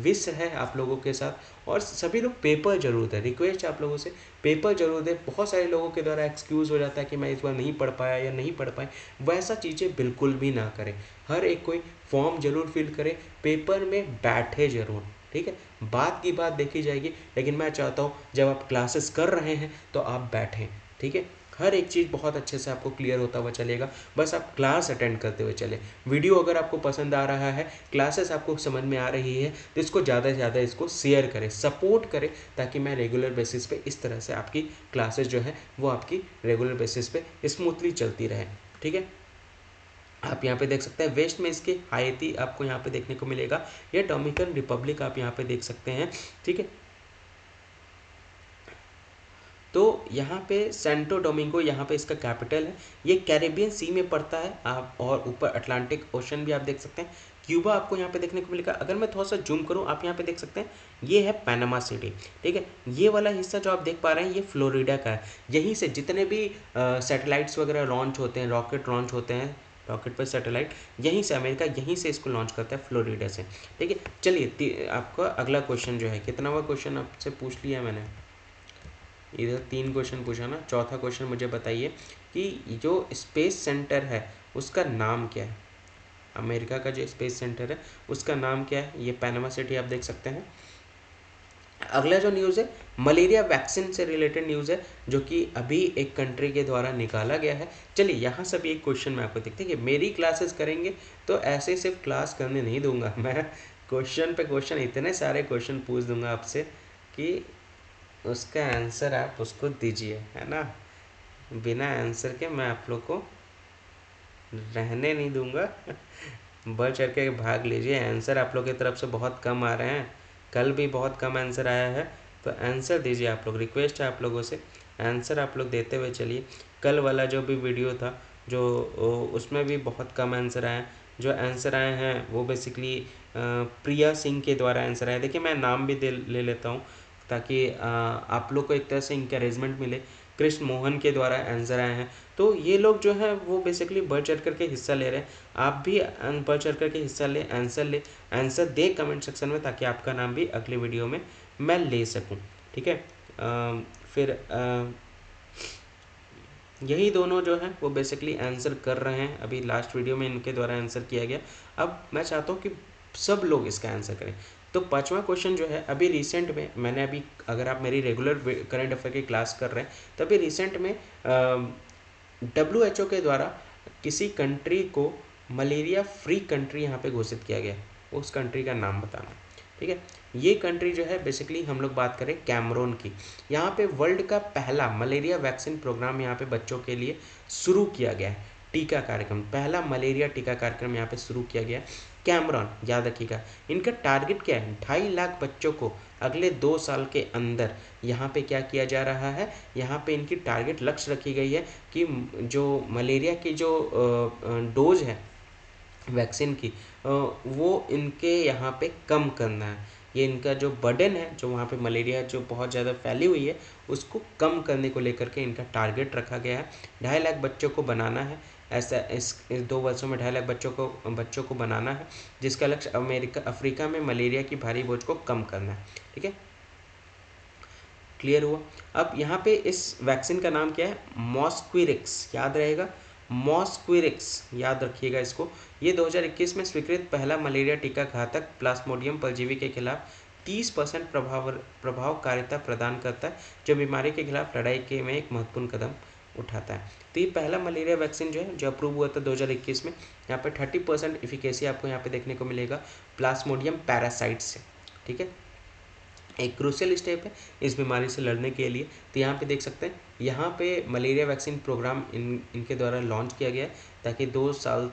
विश है आप लोगों के साथ। और सभी लोग पेपर जरूर दें, रिक्वेस्ट आप लोगों से पेपर जरूर दें। बहुत सारे लोगों के द्वारा एक्सक्यूज़ हो जाता है कि मैं इस बार नहीं पढ़ पाया या नहीं पढ़ पाए, वैसा चीज़ें बिल्कुल भी ना करें। हर एक कोई फॉर्म जरूर फिल करें, पेपर में बैठे जरूर, ठीक है। बात की बात देखी जाएगी, लेकिन मैं चाहता हूँ जब आप क्लासेस कर रहे हैं तो आप बैठें, ठीक है। हर एक चीज़ बहुत अच्छे से आपको क्लियर होता हुआ चलेगा, बस आप क्लास अटेंड करते हुए चले। वीडियो अगर आपको पसंद आ रहा है, क्लासेस आपको समझ में आ रही है, तो इसको ज़्यादा से ज़्यादा इसको शेयर करें, सपोर्ट करें, ताकि मैं रेगुलर बेसिस पे इस तरह से आपकी क्लासेस जो है वो आपकी रेगुलर बेसिस पे स्मूथली चलती रहे, ठीक है। आप यहाँ पे देख सकते हैं वेस्ट में इसके हाइती आपको यहाँ पे देखने को मिलेगा, या डोमिनिकन रिपब्लिक आप यहाँ पे देख सकते हैं, ठीक है। तो यहाँ पे सेंटो डोमिंगो यहाँ पे इसका कैपिटल है, ये कैरेबियन सी में पड़ता है आप, और ऊपर अटलांटिक ओशन भी आप देख सकते हैं। क्यूबा आपको यहाँ पे देखने को मिलेगा। अगर मैं थोड़ा सा जूम करूँ, आप यहाँ पे देख सकते हैं ये है पैनामा सिटी, ठीक है। ये वाला हिस्सा जो आप देख पा रहे हैं ये फ्लोरिडा का है। यहीं से जितने भी सैटेलाइट्स वगैरह लॉन्च होते हैं, रॉकेट लॉन्च होते हैं, रॉकेट पर सैटेलाइट, यहीं से अमेरिका यहीं से इसको लॉन्च करता है, फ्लोरिडा से, ठीक है। चलिए आपका अगला क्वेश्चन जो है, कितनावा क्वेश्चन आपसे पूछ लिया मैंने, इधर 3 क्वेश्चन पूछा ना, चौथा क्वेश्चन मुझे बताइए कि जो स्पेस सेंटर है उसका नाम क्या है। अमेरिका का जो स्पेस सेंटर है उसका नाम क्या है, ये पैनामा सिटी आप देख सकते हैं। अगला जो न्यूज़ है मलेरिया वैक्सीन से रिलेटेड न्यूज़ है, जो कि अभी एक कंट्री के द्वारा निकाला गया है। चलिए यहाँ से भी एक क्वेश्चन मैं आपको देखते हैं कि मेरी क्लासेस करेंगे तो ऐसे सिर्फ क्लास करने नहीं दूंगा मैं, क्वेश्चन पे क्वेश्चन, इतने सारे क्वेश्चन पूछ दूंगा आपसे कि उसका आंसर आप उसको दीजिए, है ना। बिना आंसर के मैं आप लोग को रहने नहीं दूंगा बढ़ चढ़ के भाग लीजिए। आंसर आप लोग की तरफ से बहुत कम आ रहे हैं, कल भी बहुत कम आंसर आया है, तो आंसर दीजिए आप लोग, रिक्वेस्ट है आप लोगों से, आंसर आप लोग देते हुए चलिए। कल वाला जो भी वीडियो था जो उसमें भी बहुत कम आंसर आए, जो आंसर आए हैं वो बेसिकली प्रिया सिंह के द्वारा आंसर आया। देखिए मैं नाम भी ले लेता हूँ ताकि आप लोग को एक तरह से इंकरेजमेंट मिले। कृष्ण मोहन के द्वारा आंसर आए हैं, तो ये लोग जो हैं वो बेसिकली बढ़ चढ़ करके हिस्सा ले रहे हैं। आप भी बढ़ चढ़ करके हिस्सा ले, आंसर दे कमेंट सेक्शन में, ताकि आपका नाम भी अगले वीडियो में मैं ले सकूं, ठीक है। फिर यही दोनों जो हैं वो बेसिकली आंसर कर रहे हैं, अभी लास्ट वीडियो में इनके द्वारा आंसर किया गया। अब मैं चाहता हूँ कि सब लोग इसका आंसर करें। तो 5वां क्वेश्चन जो है, अभी रिसेंट में मैंने अभी, अगर आप मेरी रेगुलर करंट अफेयर की क्लास कर रहे हैं तो अभी रिसेंट में WHO के द्वारा किसी कंट्री को मलेरिया फ्री कंट्री यहाँ पे घोषित किया गया, उस कंट्री का नाम बताना, ठीक है। ये कंट्री जो है बेसिकली हम लोग बात करें कैमरून की, यहाँ पे वर्ल्ड का पहला मलेरिया वैक्सीन प्रोग्राम यहाँ पे बच्चों के लिए शुरू किया गया है, टीका कार्यक्रम, पहला मलेरिया टीका कार्यक्रम यहाँ पे शुरू किया गया। कैमरून याद रखिएगा, इनका टारगेट क्या है, 2.5 लाख बच्चों को अगले 2 साल के अंदर यहाँ पे क्या किया जा रहा है, यहाँ पे इनकी टारगेट लक्ष्य रखी गई है कि जो मलेरिया की जो डोज है वैक्सीन की वो इनके यहाँ पे कम करना है। ये इनका जो बर्डन है, जो वहाँ पे मलेरिया जो बहुत ज़्यादा फैली हुई है, उसको कम करने को लेकर के इनका टारगेट रखा गया है। 2.5 लाख बच्चों को बनाना है, ऐसा इस 2 वर्षों में 2.5 लाख बच्चों को बनाना है, जिसका लक्ष्य अफ्रीका में मलेरिया की भारी बोझ को कम करना है। ठीक है, क्लियर हुआ। अब यहाँ पे इस वैक्सीन का नाम क्या है? मॉस्क्विरिक्स, याद रहेगा, मॉस्क्विरिक्स याद रखिएगा इसको। ये 2021 में स्वीकृत पहला मलेरिया टीका घातक प्लाज्मोडियम परजीवी के खिलाफ 30% प्रभावकारिता प्रदान करता है, जो बीमारी के खिलाफ लड़ाई के में एक महत्वपूर्ण कदम उठाता है। तो ये पहला मलेरिया वैक्सीन जो है, जो अप्रूव हुआ था 2021 में, यहाँ पे 30% इफिकेसी आपको यहाँ पे देखने को मिलेगा प्लाज्मोडियम पैरासाइट से। ठीक है, एक क्रूशियल स्टेप है इस बीमारी से लड़ने के लिए। तो यहाँ पे देख सकते हैं, यहाँ पे मलेरिया वैक्सीन प्रोग्राम इनके द्वारा लॉन्च किया गया है, ताकि 2 साल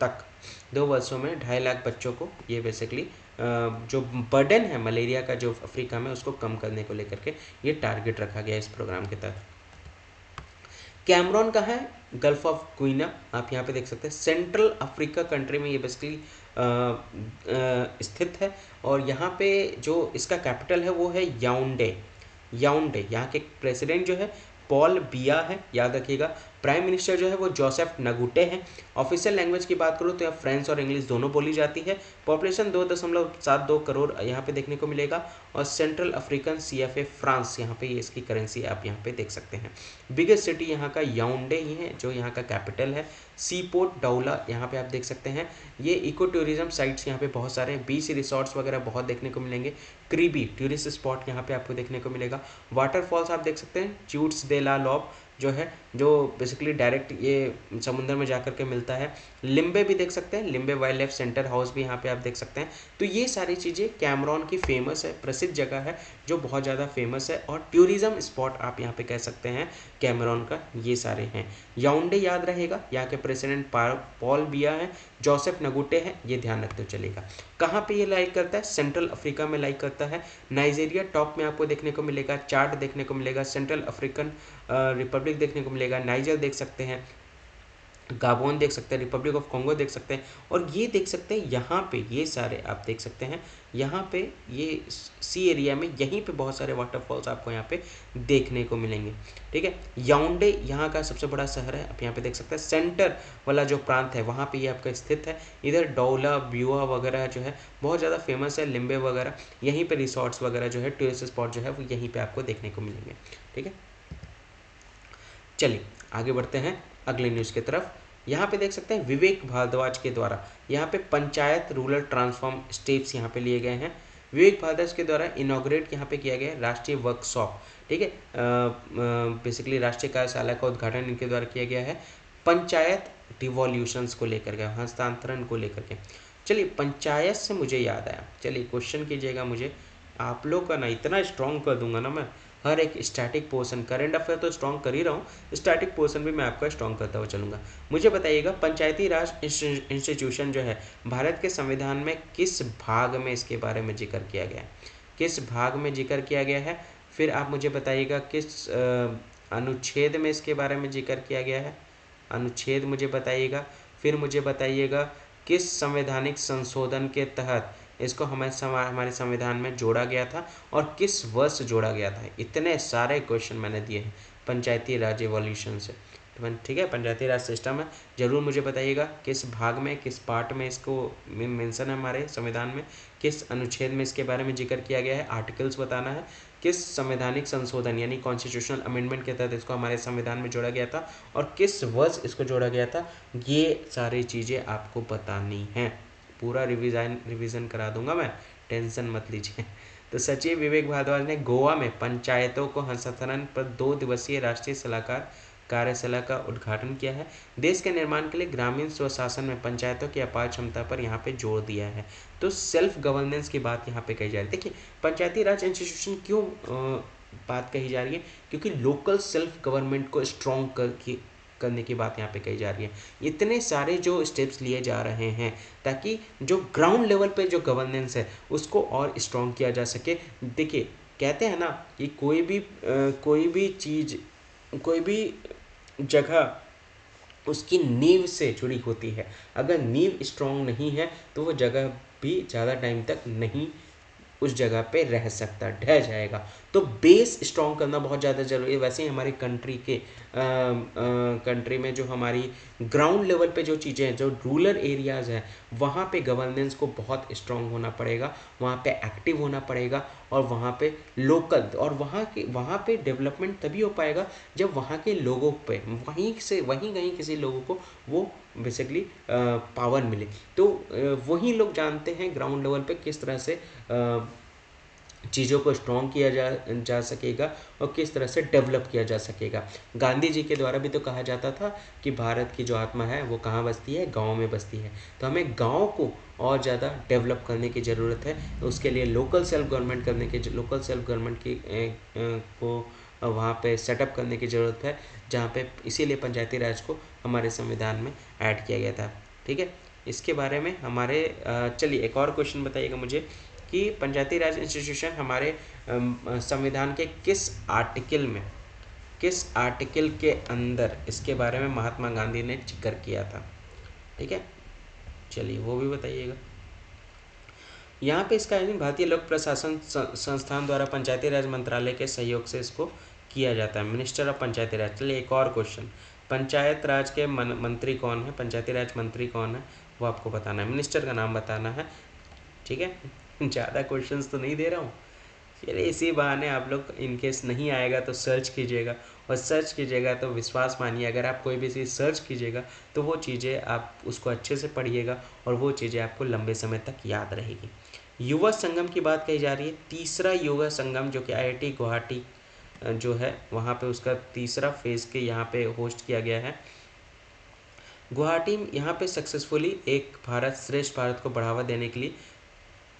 तक 2 वर्षों में 2.5 लाख बच्चों को ये बेसिकली जो बर्डन है मलेरिया का जो अफ्रीका में, उसको कम करने को लेकर के ये टारगेट रखा गया है इस प्रोग्राम के तहत। कैमरून का है, गल्फ ऑफ गुइना, आप यहाँ पे देख सकते हैं, सेंट्रल अफ्रीका कंट्री में ये बेसिकली स्थित है। और यहाँ पे जो इसका कैपिटल है वो है याउंडे। याउंडे, यहाँ के प्रेसिडेंट जो है पॉल बिया है, याद रखिएगा। प्राइम मिनिस्टर जो है वो जोसेफ नगुटे हैं। ऑफिशियल लैंग्वेज की बात करूँ तो यहाँ फ्रेंच और इंग्लिश दोनों बोली जाती है। पॉपुलेशन 2.72 करोड़ यहाँ पे देखने को मिलेगा। और सेंट्रल अफ्रीकन CFA फ्रांस, यहाँ पे ये इसकी करेंसी आप यहाँ पे देख सकते हैं। बिगेस्ट सिटी यहाँ का याउंडे ही है, जो यहाँ का कैपिटल है। सी पोर्ट डाउला यहाँ पे आप देख सकते हैं। ये इको टूरिज्म साइट्स यहाँ पे बहुत सारे हैं, बीच रिसोर्ट्स वगैरह बहुत देखने को मिलेंगे। क्रीबी टूरिस्ट स्पॉट यहाँ पे आपको देखने को मिलेगा। वाटरफॉल्स आप देख सकते हैं, च्यूट्स दे ला लॉब जो है, जो बेसिकली डायरेक्ट ये समुद्र में जाकर के मिलता है। लिम्बे भी देख सकते हैं, लिम्बे वाइल्ड लाइफ सेंटर हाउस भी यहाँ पे आप देख सकते हैं। तो ये सारी चीज़ें कैमरून की फेमस है, प्रसिद्ध जगह है, जो बहुत ज़्यादा फेमस है, और टूरिज्म स्पॉट आप यहाँ पे कह सकते हैं कैमरून का, ये सारे हैं। याउंडे याद रहेगा, यहाँ के प्रेसिडेंट पॉल बिया है, जोसेफ नगुटे हैं, ये ध्यान रखते चलेगा। कहाँ पे ये लाइक करता है? सेंट्रल अफ्रीका में लाइक करता है। नाइजीरिया टॉप में आपको देखने को मिलेगा, चार्ट देखने को मिलेगा, सेंट्रल अफ्रीकन रिपब्लिक देखने को मिलेगा, नाइजर देख सकते हैं, गाबोन देख सकते हैं, रिपब्लिक ऑफ कॉन्गो देख सकते हैं, और ये देख सकते हैं यहाँ पे, ये सारे आप देख सकते हैं यहाँ पे, ये सी एरिया में यहीं पे बहुत सारे वाटरफॉल्स आपको यहाँ पे देखने को मिलेंगे। ठीक है, याउंडे यहाँ का सबसे बड़ा शहर है, आप यहाँ पे देख सकते हैं। सेंटर वाला जो प्रांत है वहाँ पे ये आपका स्थित है। इधर डोला ब्यूआ वगैरह जो है बहुत ज़्यादा फेमस है, लिम्बे वगैरह, यहीं पे रिसोर्ट्स वगैरह जो है, टूरिस्ट स्पॉट जो है वो यहीं पे आपको देखने को मिलेंगे। ठीक है, चलिए आगे बढ़ते हैं अगले न्यूज़ की तरफ। यहाँ पे देख सकते हैं विवेक भारद्वाज के द्वारा यहाँ पे पंचायत रूरल ट्रांसफॉर्म स्टेप्स यहाँ पे लिए गए हैं। विवेक भारद्वाज के द्वारा इनॉग्रेट यहाँ पे किया गया है राष्ट्रीय वर्कशॉप। ठीक है, बेसिकली राष्ट्रीय कार्यशाला का उद्घाटन इनके द्वारा किया गया है, पंचायत डिवोल्यूशंस को लेकर के, हस्तांतरण को लेकर के। चलिए, पंचायत से मुझे याद आया, चलिए क्वेश्चन कीजिएगा मुझे, आप लोग का ना इतना स्ट्रॉन्ग कर दूंगा ना मैं, हर एक स्टैटिक पोर्शन, करंट अफेयर तो स्ट्रॉन्ग कर ही रहा हूँ, स्टैटिक पोर्शन भी मैं आपका स्ट्रॉन्ग करता हुआ चलूँगा। मुझे बताइएगा, पंचायती राज इंस्टीट्यूशन जो है भारत के संविधान में किस भाग में इसके बारे में जिक्र किया गया है? किस भाग में जिक्र किया गया है? फिर आप मुझे बताइएगा किस अनुच्छेद में इसके बारे में जिक्र किया गया है? अनुच्छेद मुझे बताइएगा। फिर मुझे बताइएगा किस संवैधानिक संशोधन के तहत इसको हमारे संविधान में जोड़ा गया था और किस वर्ष जोड़ा गया था। इतने सारे क्वेश्चन मैंने दिए हैं पंचायती राज एवोल्यूशन से। ठीक है, पंचायती राज सिस्टम है, जरूर मुझे बताइएगा किस भाग में, किस पार्ट में इसको मेंशन है हमारे संविधान में, किस अनुच्छेद में इसके बारे में जिक्र किया गया है, आर्टिकल्स बताना है, किस संवैधानिक संशोधन यानी कॉन्स्टिट्यूशनल अमेंडमेंट के तहत इसको हमारे संविधान में जोड़ा गया था और किस वर्ष इसको जोड़ा गया था। ये सारी चीज़ें आपको बतानी हैं, पूरा रिवीजन करा दूंगा मैं, टेंशन मत लीजिए। तो सचिव विवेक भारद्वाज ने गोवा में पंचायतों को हस्तांतरण पर 2 दिवसीय राष्ट्रीय सलाहकार कार्यशाला का उद्घाटन किया है। देश के निर्माण के लिए ग्रामीण स्वशासन में पंचायतों की अपार क्षमता पर यहाँ पे जोर दिया है। तो सेल्फ गवर्नेंस की बात यहाँ पे कही जा रही है। देखिए, पंचायती राज इंस्टीट्यूशन क्यों बात कही जा रही है, क्योंकि लोकल सेल्फ गवर्नमेंट को स्ट्रॉन्ग करने की बात यहाँ पे कही जा रही है। इतने सारे जो स्टेप्स लिए जा रहे हैं ताकि जो ग्राउंड लेवल पे जो गवर्नेंस है उसको और स्ट्रॉन्ग किया जा सके। देखिए, कहते हैं ना कि कोई भी चीज़, कोई भी जगह उसकी नींव से जुड़ी होती है। अगर नींव स्ट्रांग नहीं है तो वो जगह भी ज़्यादा टाइम तक नहीं उस जगह पे रह सकता, ढह जाएगा। तो बेस स्ट्रॉन्ग करना बहुत ज़्यादा ज़रूरी है। वैसे ही हमारी कंट्री में जो हमारी ग्राउंड लेवल पे जो चीज़ें हैं, जो रूरल एरियाज़ हैं, वहाँ पे गवर्नेंस को बहुत स्ट्रॉन्ग होना पड़ेगा, वहाँ पे एक्टिव होना पड़ेगा, और वहाँ पे लोकल और वहाँ पे डेवलपमेंट तभी हो पाएगा जब वहाँ के लोगों पे वहीं कहीं किसी लोगों को वो बेसिकली पावर मिले। तो वही लोग जानते हैं ग्राउंड लेवल पे किस तरह से चीज़ों को स्ट्रॉन्ग किया जा सकेगा और किस तरह से डेवलप किया जा सकेगा। गांधी जी के द्वारा भी तो कहा जाता था कि भारत की जो आत्मा है वो कहाँ बसती है, गाँव में बसती है। तो हमें गाँव को और ज़्यादा डेवलप करने की ज़रूरत है। उसके लिए लोकल सेल्फ गवर्नमेंट को वहाँ पे सेटअप करने की ज़रूरत है, जहाँ पे इसीलिए पंचायती राज को हमारे संविधान में ऐड किया गया था। ठीक है, इसके बारे में हमारे चलिए एक और क्वेश्चन बताइएगा मुझे कि पंचायती राज इंस्टीट्यूशन हमारे संविधान के किस आर्टिकल के अंदर इसके बारे में महात्मा गांधी ने जिक्र किया था। ठीक है, चलिए वो भी बताइएगा। यहाँ पे इसका भारतीय लोक प्रशासन संस्थान द्वारा पंचायती राज मंत्रालय के सहयोग से इसको किया जाता है, मिनिस्टर ऑफ पंचायती राज। चलिए एक और क्वेश्चन, पंचायत राज के मंत्री कौन है, पंचायती राज मंत्री कौन है, वो आपको बताना है, मिनिस्टर का नाम बताना है। ठीक है, ज़्यादा क्वेश्चंस तो नहीं दे रहा हूँ। चलिए इसी बहाने आप लोग इनकेस नहीं आएगा तो सर्च कीजिएगा, और सर्च कीजिएगा तो विश्वास मानिए, अगर आप कोई भी चीज़ सर्च कीजिएगा तो वो चीज़ें आप उसको अच्छे से पढ़िएगा और वो चीज़ें आपको लंबे समय तक याद रहेगी। युवा संगम की बात कही जा रही है, तीसरा युवा संगम जो कि IIT गुवाहाटी जो है वहाँ पे उसका तीसरा फेज़ के यहाँ पे होस्ट किया गया है। गुवाहाटी यहाँ पे सक्सेसफुली एक भारत श्रेष्ठ भारत को बढ़ावा देने के लिए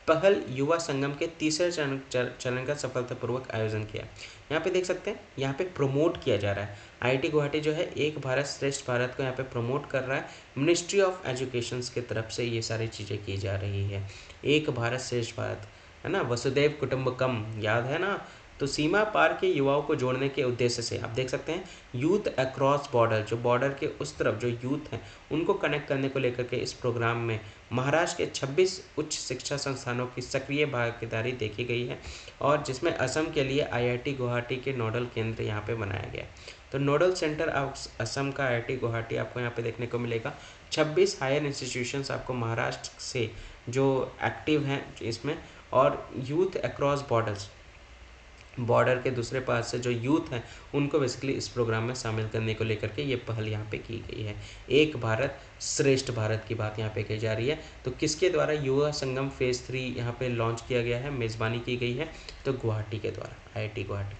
पहल युवा संगम के तीसरे चरण का सफलतापूर्वक आयोजन किया। यहाँ पे देख सकते हैं, यहाँ पे प्रमोट किया जा रहा है। IIT गुवाहाटी जो है एक भारत श्रेष्ठ भारत को यहाँ पे प्रमोट कर रहा है। मिनिस्ट्री ऑफ एजुकेशन की तरफ से ये सारी चीज़ें की जा रही है। एक भारत श्रेष्ठ भारत है ना, वसुदैव कुटुंबकम याद है ना। तो सीमा पार के युवाओं को जोड़ने के उद्देश्य से आप देख सकते हैं यूथ अक्रॉस बॉर्डर, जो बॉर्डर के उस तरफ जो यूथ हैं उनको कनेक्ट करने को लेकर के इस प्रोग्राम में महाराष्ट्र के 26 उच्च शिक्षा संस्थानों की सक्रिय भागीदारी देखी गई है, और जिसमें असम के लिए IIT गुवाहाटी के नोडल केंद्र यहाँ पे बनाया गया। तो नोडल सेंटर असम का IIT गुवाहाटी आपको यहाँ पे देखने को मिलेगा। 26 हायर इंस्टीट्यूशंस आपको महाराष्ट्र से जो एक्टिव हैं इसमें, और यूथ अक्रॉस बॉर्डर के दूसरे पास से जो यूथ हैं उनको बेसिकली इस प्रोग्राम में शामिल करने को लेकर के ये पहल यहाँ पे की गई है। एक भारत श्रेष्ठ भारत की बात यहाँ पे कही जा रही है। तो किसके द्वारा युवा संगम फेज़ 3 यहाँ पे लॉन्च किया गया है, मेज़बानी की गई है, तो गुवाहाटी के द्वारा, IIT गुवाहाटी।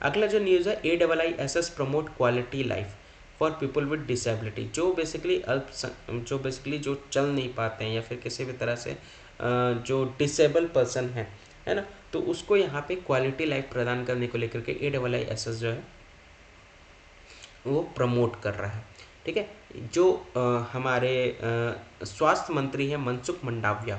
अगला जो न्यूज़ है, AIISS promote quality life for people with disability, जो बेसिकली जो चल नहीं पाते हैं या फिर किसी भी तरह से जो डिसेबल पर्सन है ना, तो उसको यहाँ पे क्वालिटी लाइफ प्रदान करने को लेकर के AIISS जो है वो प्रमोट कर रहा है। ठीक है, जो हमारे स्वास्थ्य मंत्री हैं मनसुख मंडाविया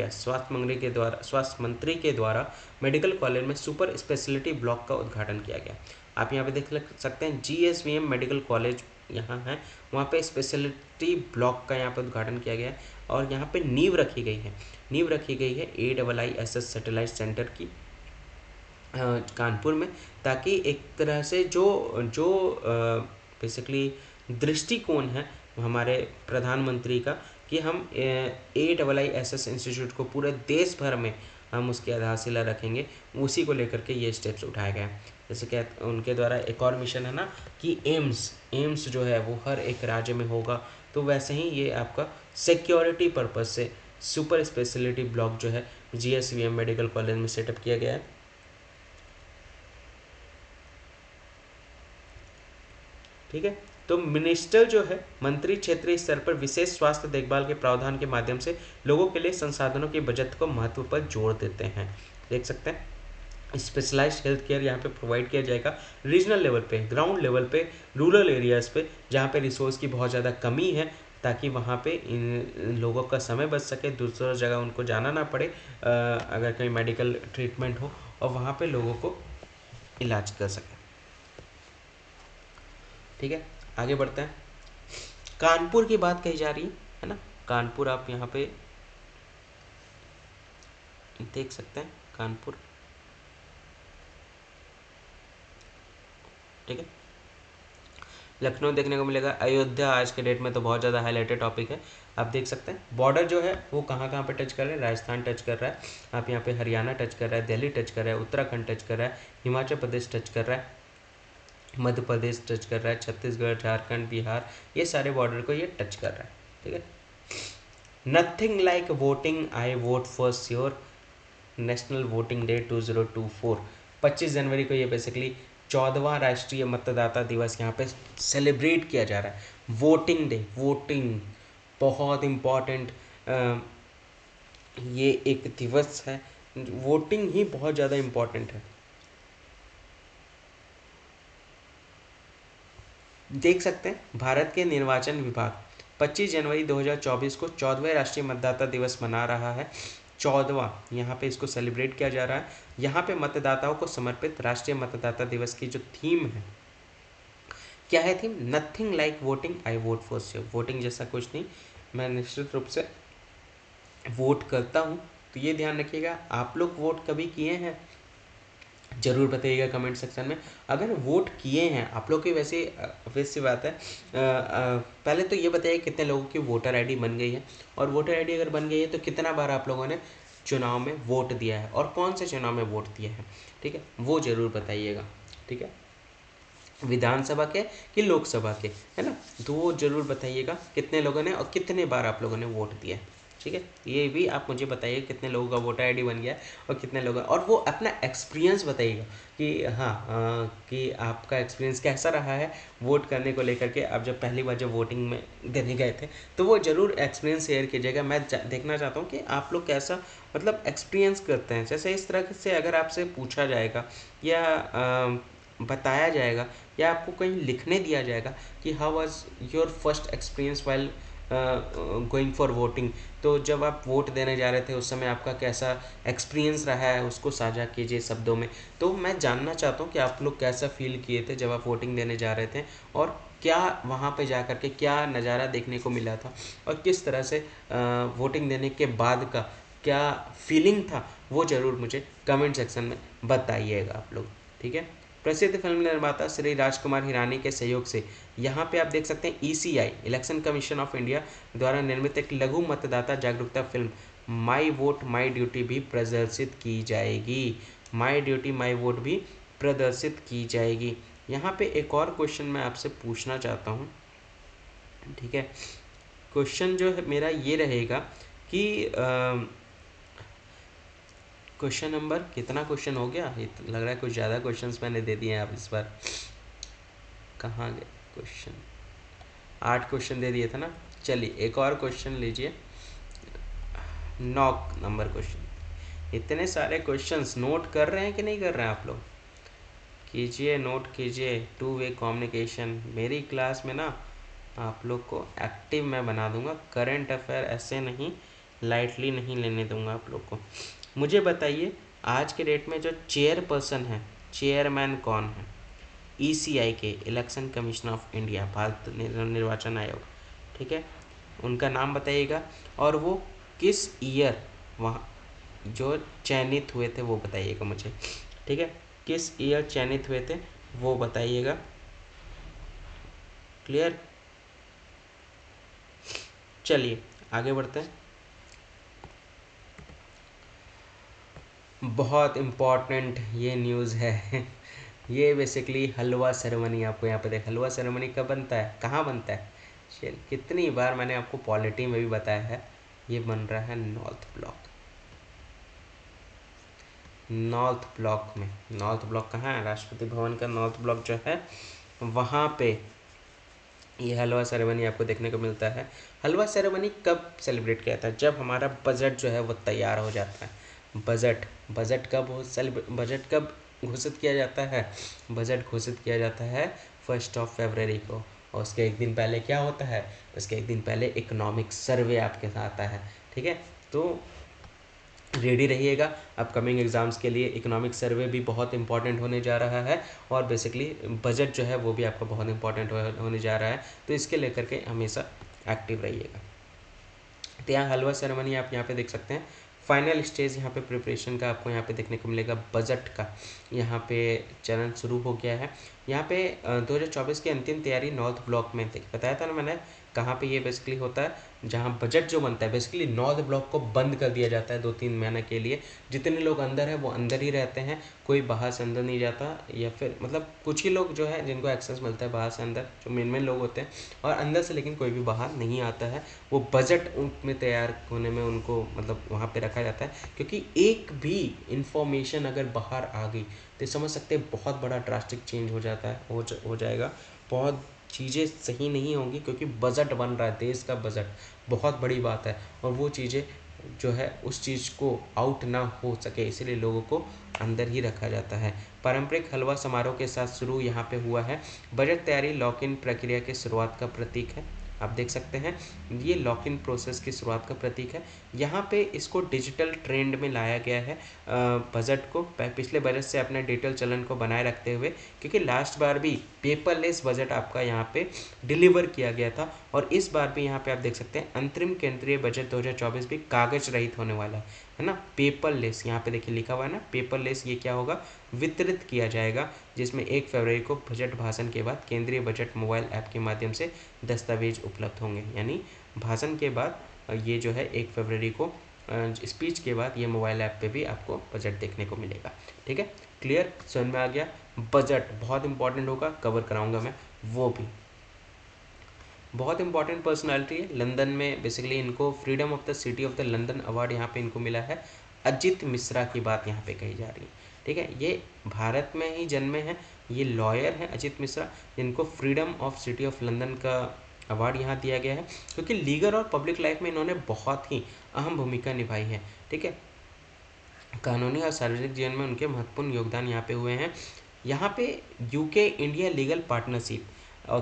स्वास्थ्य मंत्री के द्वारा मेडिकल कॉलेज में सुपर स्पेशलिटी ब्लॉक का उद्घाटन किया गया। आप यहाँ पे देख सकते हैं GSVM मेडिकल कॉलेज यहाँ है, वहाँ पे स्पेशलिटी ब्लॉक का यहाँ पे उद्घाटन किया गया है, और यहाँ पे नींव रखी गई है AIISS सैटेलाइट सेंटर की कानपुर में, ताकि एक तरह से जो बेसिकली दृष्टिकोण है हमारे प्रधानमंत्री का कि हम AIISS इंस्टीट्यूट को पूरे देश भर में हम उसकी आधारशिला रखेंगे, उसी को लेकर के ये स्टेप्स उठाए गए हैं। जैसे कि उनके द्वारा एक और मिशन है ना कि एम्स जो है वो हर एक राज्य में होगा, तो वैसे ही ये आपका सिक्योरिटी पर्पज़ से सुपर स्पेशलिटी ब्लॉक जो है GSVM मेडिकल कॉलेज में सेटअप किया गया है। ठीक है, तो मिनिस्टर जो है मंत्री क्षेत्रीय स्तर पर विशेष स्वास्थ्य देखभाल के प्रावधान के माध्यम से लोगों के लिए संसाधनों की बचत को महत्व पर जोर देते हैं। देख सकते हैं स्पेशलाइज्ड हेल्थ केयर यहाँ पे प्रोवाइड किया जाएगा रीजनल लेवल पे, ग्राउंड लेवल पे, रूरल एरियाज़ पे जहाँ पे रिसोर्स की बहुत ज़्यादा कमी है, ताकि वहाँ पे इन लोगों का समय बच सके, दूसरी जगह उनको जाना ना पड़े अगर कहीं मेडिकल ट्रीटमेंट हो, और वहाँ पे लोगों को इलाज कर सके। ठीक है, आगे बढ़ते हैं। कानपुर की बात कही जा रही है ना, कानपुर आप यहाँ पे देख सकते हैं, कानपुर, ठीक है। लखनऊ देखने को मिलेगा, अयोध्या आज के डेट में तो बहुत ज़्यादा हाईलाइटेड टॉपिक है। आप देख सकते हैं बॉर्डर जो है वो कहाँ कहाँ पे टच कर रहे हैं, राजस्थान टच कर रहा है, आप यहाँ पे हरियाणा टच कर रहा है, दिल्ली टच कर रहा है, उत्तराखंड टच कर रहा है, हिमाचल प्रदेश टच कर रहा है, मध्य प्रदेश टच कर रहा है, छत्तीसगढ़, झारखंड, बिहार, ये सारे बॉर्डर को ये टच कर रहा है, ठीक है। Nothing like voting, I vote for sure, national voting day 2024, 25 जनवरी को ये बेसिकली 14वां राष्ट्रीय मतदाता दिवस यहाँ पे सेलिब्रेट किया जा रहा है। वोटिंग डे, वोटिंग बहुत इम्पॉर्टेंट ये एक दिवस है, वोटिंग ही बहुत ज़्यादा इम्पॉर्टेंट है। देख सकते हैं भारत के निर्वाचन विभाग 25 जनवरी 2024 को 14वें राष्ट्रीय मतदाता दिवस मना रहा है। 14वां यहाँ पे इसको सेलिब्रेट किया जा रहा है। यहाँ पे मतदाताओं को समर्पित राष्ट्रीय मतदाता दिवस की जो थीम है, क्या है theme? Nothing like voting, I vote for sure. Voting जैसा कुछ नहीं, मैं निश्चित रूप से वोट करता हूँ। तो ये ध्यान रखिएगा, आप लोग वोट कभी किए हैं जरूर बताइएगा कमेंट सेक्शन में। अगर वोट किए हैं आप लोग की, वैसे वैसी बात है, पहले तो ये बताइए कितने लोगों की वोटर आईडी बन गई है, और वोटर आईडी अगर बन गई है तो कितना बार आप लोगों ने चुनाव में वोट दिया है, और कौन से चुनाव में वोट दिया है, ठीक है, वो ज़रूर बताइएगा, ठीक है। विधानसभा के कि लोकसभा के, है ना, तो वो जरूर बताइएगा कितने लोगों ने और कितने बार आप लोगों ने वोट दिया है, ठीक है। ये भी आप मुझे बताइए कितने लोगों का वोटर आईडी बन गया है और कितने लोगों, और वो अपना एक्सपीरियंस बताइएगा कि हाँ, कि आपका एक्सपीरियंस कैसा रहा है वोट करने को लेकर के। आप जब पहली बार जब वोटिंग में देने गए थे तो वो ज़रूर एक्सपीरियंस शेयर कीजिएगा। मैं देखना चाहता हूँ कि आप लोग कैसा मतलब एक्सपीरियंस करते हैं। जैसे इस तरह से अगर आपसे पूछा जाएगा या बताया जाएगा या आपको कहीं लिखने दिया जाएगा कि how was your first experience while going for voting, तो जब आप वोट देने जा रहे थे उस समय आपका कैसा एक्सपीरियंस रहा है उसको साझा कीजिए शब्दों में। तो मैं जानना चाहता हूँ कि आप लोग कैसा फील किए थे जब आप वोटिंग देने जा रहे थे, और क्या वहाँ पे जा कर के क्या नज़ारा देखने को मिला था, और किस तरह से वोटिंग देने के बाद का क्या फीलिंग था, वो ज़रूर मुझे कमेंट सेक्शन में बताइएगा आप लोग, ठीक है। प्रसिद्ध फिल्म निर्माता श्री राजकुमार हिरानी के सहयोग से यहाँ पे आप देख सकते हैं ECI, election commission of India द्वारा निर्मित एक लघु मतदाता जागरूकता film my vote my duty भी प्रदर्शित की जाएगी। माई ड्यूटी माई वोट भी प्रदर्शित की जाएगी। यहाँ पे एक और क्वेश्चन मैं आपसे पूछना चाहता हूँ, ठीक है। क्वेश्चन जो है मेरा ये रहेगा कि क्वेश्चन नंबर कितना क्वेश्चन हो गया, ये लग रहा है कुछ ज़्यादा क्वेश्चंस मैंने दे दिए हैं आप इस बार। कहाँ गए क्वेश्चन? 8 क्वेश्चन दे दिए थे ना। चलिए एक और क्वेश्चन लीजिए, 9 नंबर क्वेश्चन। इतने सारे क्वेश्चंस नोट कर रहे हैं कि नहीं कर रहे हैं आप लोग? कीजिए, नोट कीजिए। 2 वे कम्युनिकेशन, मेरी क्लास में ना आप लोग को एक्टिव मैं बना दूंगा। करंट अफेयर ऐसे नहीं लाइटली नहीं लेने दूंगा आप लोग को। मुझे बताइए आज के डेट में जो चेयरपर्सन है, चेयरमैन कौन है ECI के, election commission of India, Bharat निर्वाचन आयोग, ठीक है, उनका नाम बताइएगा। और वो किस ईयर वहाँ जो चयनित हुए थे वो बताइएगा मुझे, ठीक है, किस ईयर चयनित हुए थे वो बताइएगा। क्लियर? चलिए आगे बढ़ते हैं। बहुत इम्पॉर्टेंट ये न्यूज़ है ये बेसिकली हलवा सेरेमनी, आपको यहाँ पे देख, हलवा सेरेमनी कब बनता है, कहाँ बनता है? चल, कितनी बार मैंने आपको पॉलिटी में भी बताया है, ये बन रहा है नॉर्थ ब्लॉक। नॉर्थ ब्लॉक में, नॉर्थ ब्लॉक कहाँ है? राष्ट्रपति भवन का नॉर्थ ब्लॉक जो है वहाँ पे ये हलवा सेरेमनी आपको देखने को मिलता है। हलवा सेरेमनी कब सेलिब्रेट किया था? जब हमारा बजट जो है वो तैयार हो जाता है। बजट बजट कब बजट कब घोषित किया जाता है? बजट घोषित किया जाता है 1 फरवरी को। और उसके एक दिन पहले क्या होता है? उसके एक दिन पहले इकोनॉमिक सर्वे आपके साथ आता है, ठीक है। तो रेडी रहिएगा अपकमिंग एग्ज़ाम्स के लिए। इकोनॉमिक सर्वे भी बहुत इंपॉर्टेंट होने जा रहा है और बेसिकली बजट जो है वो भी आपका बहुत इंपॉर्टेंट होने जा रहा है, तो इसके लेकर के हमेशा एक्टिव रहिएगा। तो यहाँ हलवा सेरेमनी आप यहाँ पे देख सकते हैं। फाइनल स्टेज यहाँ पे प्रिपरेशन का आपको यहाँ पे देखने को मिलेगा। बजट का यहाँ पे चरण शुरू हो गया है। यहाँ पे 2024 की अंतिम तैयारी नॉर्थ ब्लॉक में थी, बताया था ना मैंने कहाँ पे ये बेसिकली होता है, जहाँ बजट जो बनता है बेसिकली नॉर्थ ब्लॉक को बंद कर दिया जाता है 2-3 महीने के लिए। जितने लोग अंदर है वो अंदर ही रहते हैं, कोई बाहर से अंदर नहीं जाता, या फिर मतलब कुछ ही लोग जो है जिनको एक्सेस मिलता है बाहर से अंदर, जो मेन लोग होते हैं, और अंदर से लेकिन कोई भी बाहर नहीं आता है। वो बजट में तैयार होने में उनको मतलब वहाँ पे रखा जाता है, क्योंकि एक भी इंफॉर्मेशन अगर बाहर आ गई तो समझ सकते हैं बहुत बड़ा ड्रास्टिक चेंज हो जाता है, हो जाएगा, बहुत चीज़ें सही नहीं होंगी, क्योंकि बजट बन रहा है, देश का बजट बहुत बड़ी बात है, और वो चीज़ें जो है उस चीज़ को आउट ना हो सके, इसलिए लोगों को अंदर ही रखा जाता है। पारंपरिक हलवा समारोह के साथ शुरू यहाँ पे हुआ है। बजट तैयारी लॉक इन प्रक्रिया की शुरुआत का प्रतीक है। आप देख सकते हैं ये लॉक इन प्रोसेस की शुरुआत का प्रतीक है। यहाँ पे इसको डिजिटल ट्रेंड में लाया गया है बजट को, पिछले बजट से अपने डिजिटल चलन को बनाए रखते हुए, क्योंकि लास्ट बार भी पेपरलेस बजट आपका यहाँ पे डिलीवर किया गया था, और इस बार भी यहाँ पे आप देख सकते हैं अंतरिम केंद्रीय बजट 2024 भी कागज रहित होने वाला है ना, पेपरलेस। यहाँ पे देखिए लिखा हुआ है ना पेपरलेस, ये क्या होगा, वितरित किया जाएगा, जिसमें 1 फरवरी को बजट भाषण के बाद केंद्रीय बजट मोबाइल ऐप के माध्यम से दस्तावेज उपलब्ध होंगे। यानी भाषण के बाद ये जो है 1 फरवरी को स्पीच के बाद ये मोबाइल ऐप पे भी आपको बजट देखने को मिलेगा। ठीक है, क्लियर, समझ में आ गया। बजट बहुत इंपॉर्टेंट होगा, कवर कराऊंगा मैं वो भी। बहुत इंपॉर्टेंट पर्सनालिटी है लंदन में, बेसिकली इनको freedom of the city of the London award यहाँ पे इनको मिला है। अजित मिश्रा की बात यहाँ पे कही जा रही है। ठीक है, ये भारत में ही जन्मे हैं, ये लॉयर हैं अजित मिश्रा, जिनको freedom of city of London का अवार्ड यहाँ दिया गया है, क्योंकि लीगल और पब्लिक लाइफ में इन्होंने बहुत ही अहम भूमिका निभाई है। ठीक है, कानूनी और सार्वजनिक जीवन में उनके महत्वपूर्ण योगदान यहाँ पे हुए हैं। यहाँ पे यूके इंडिया लीगल पार्टनरशिप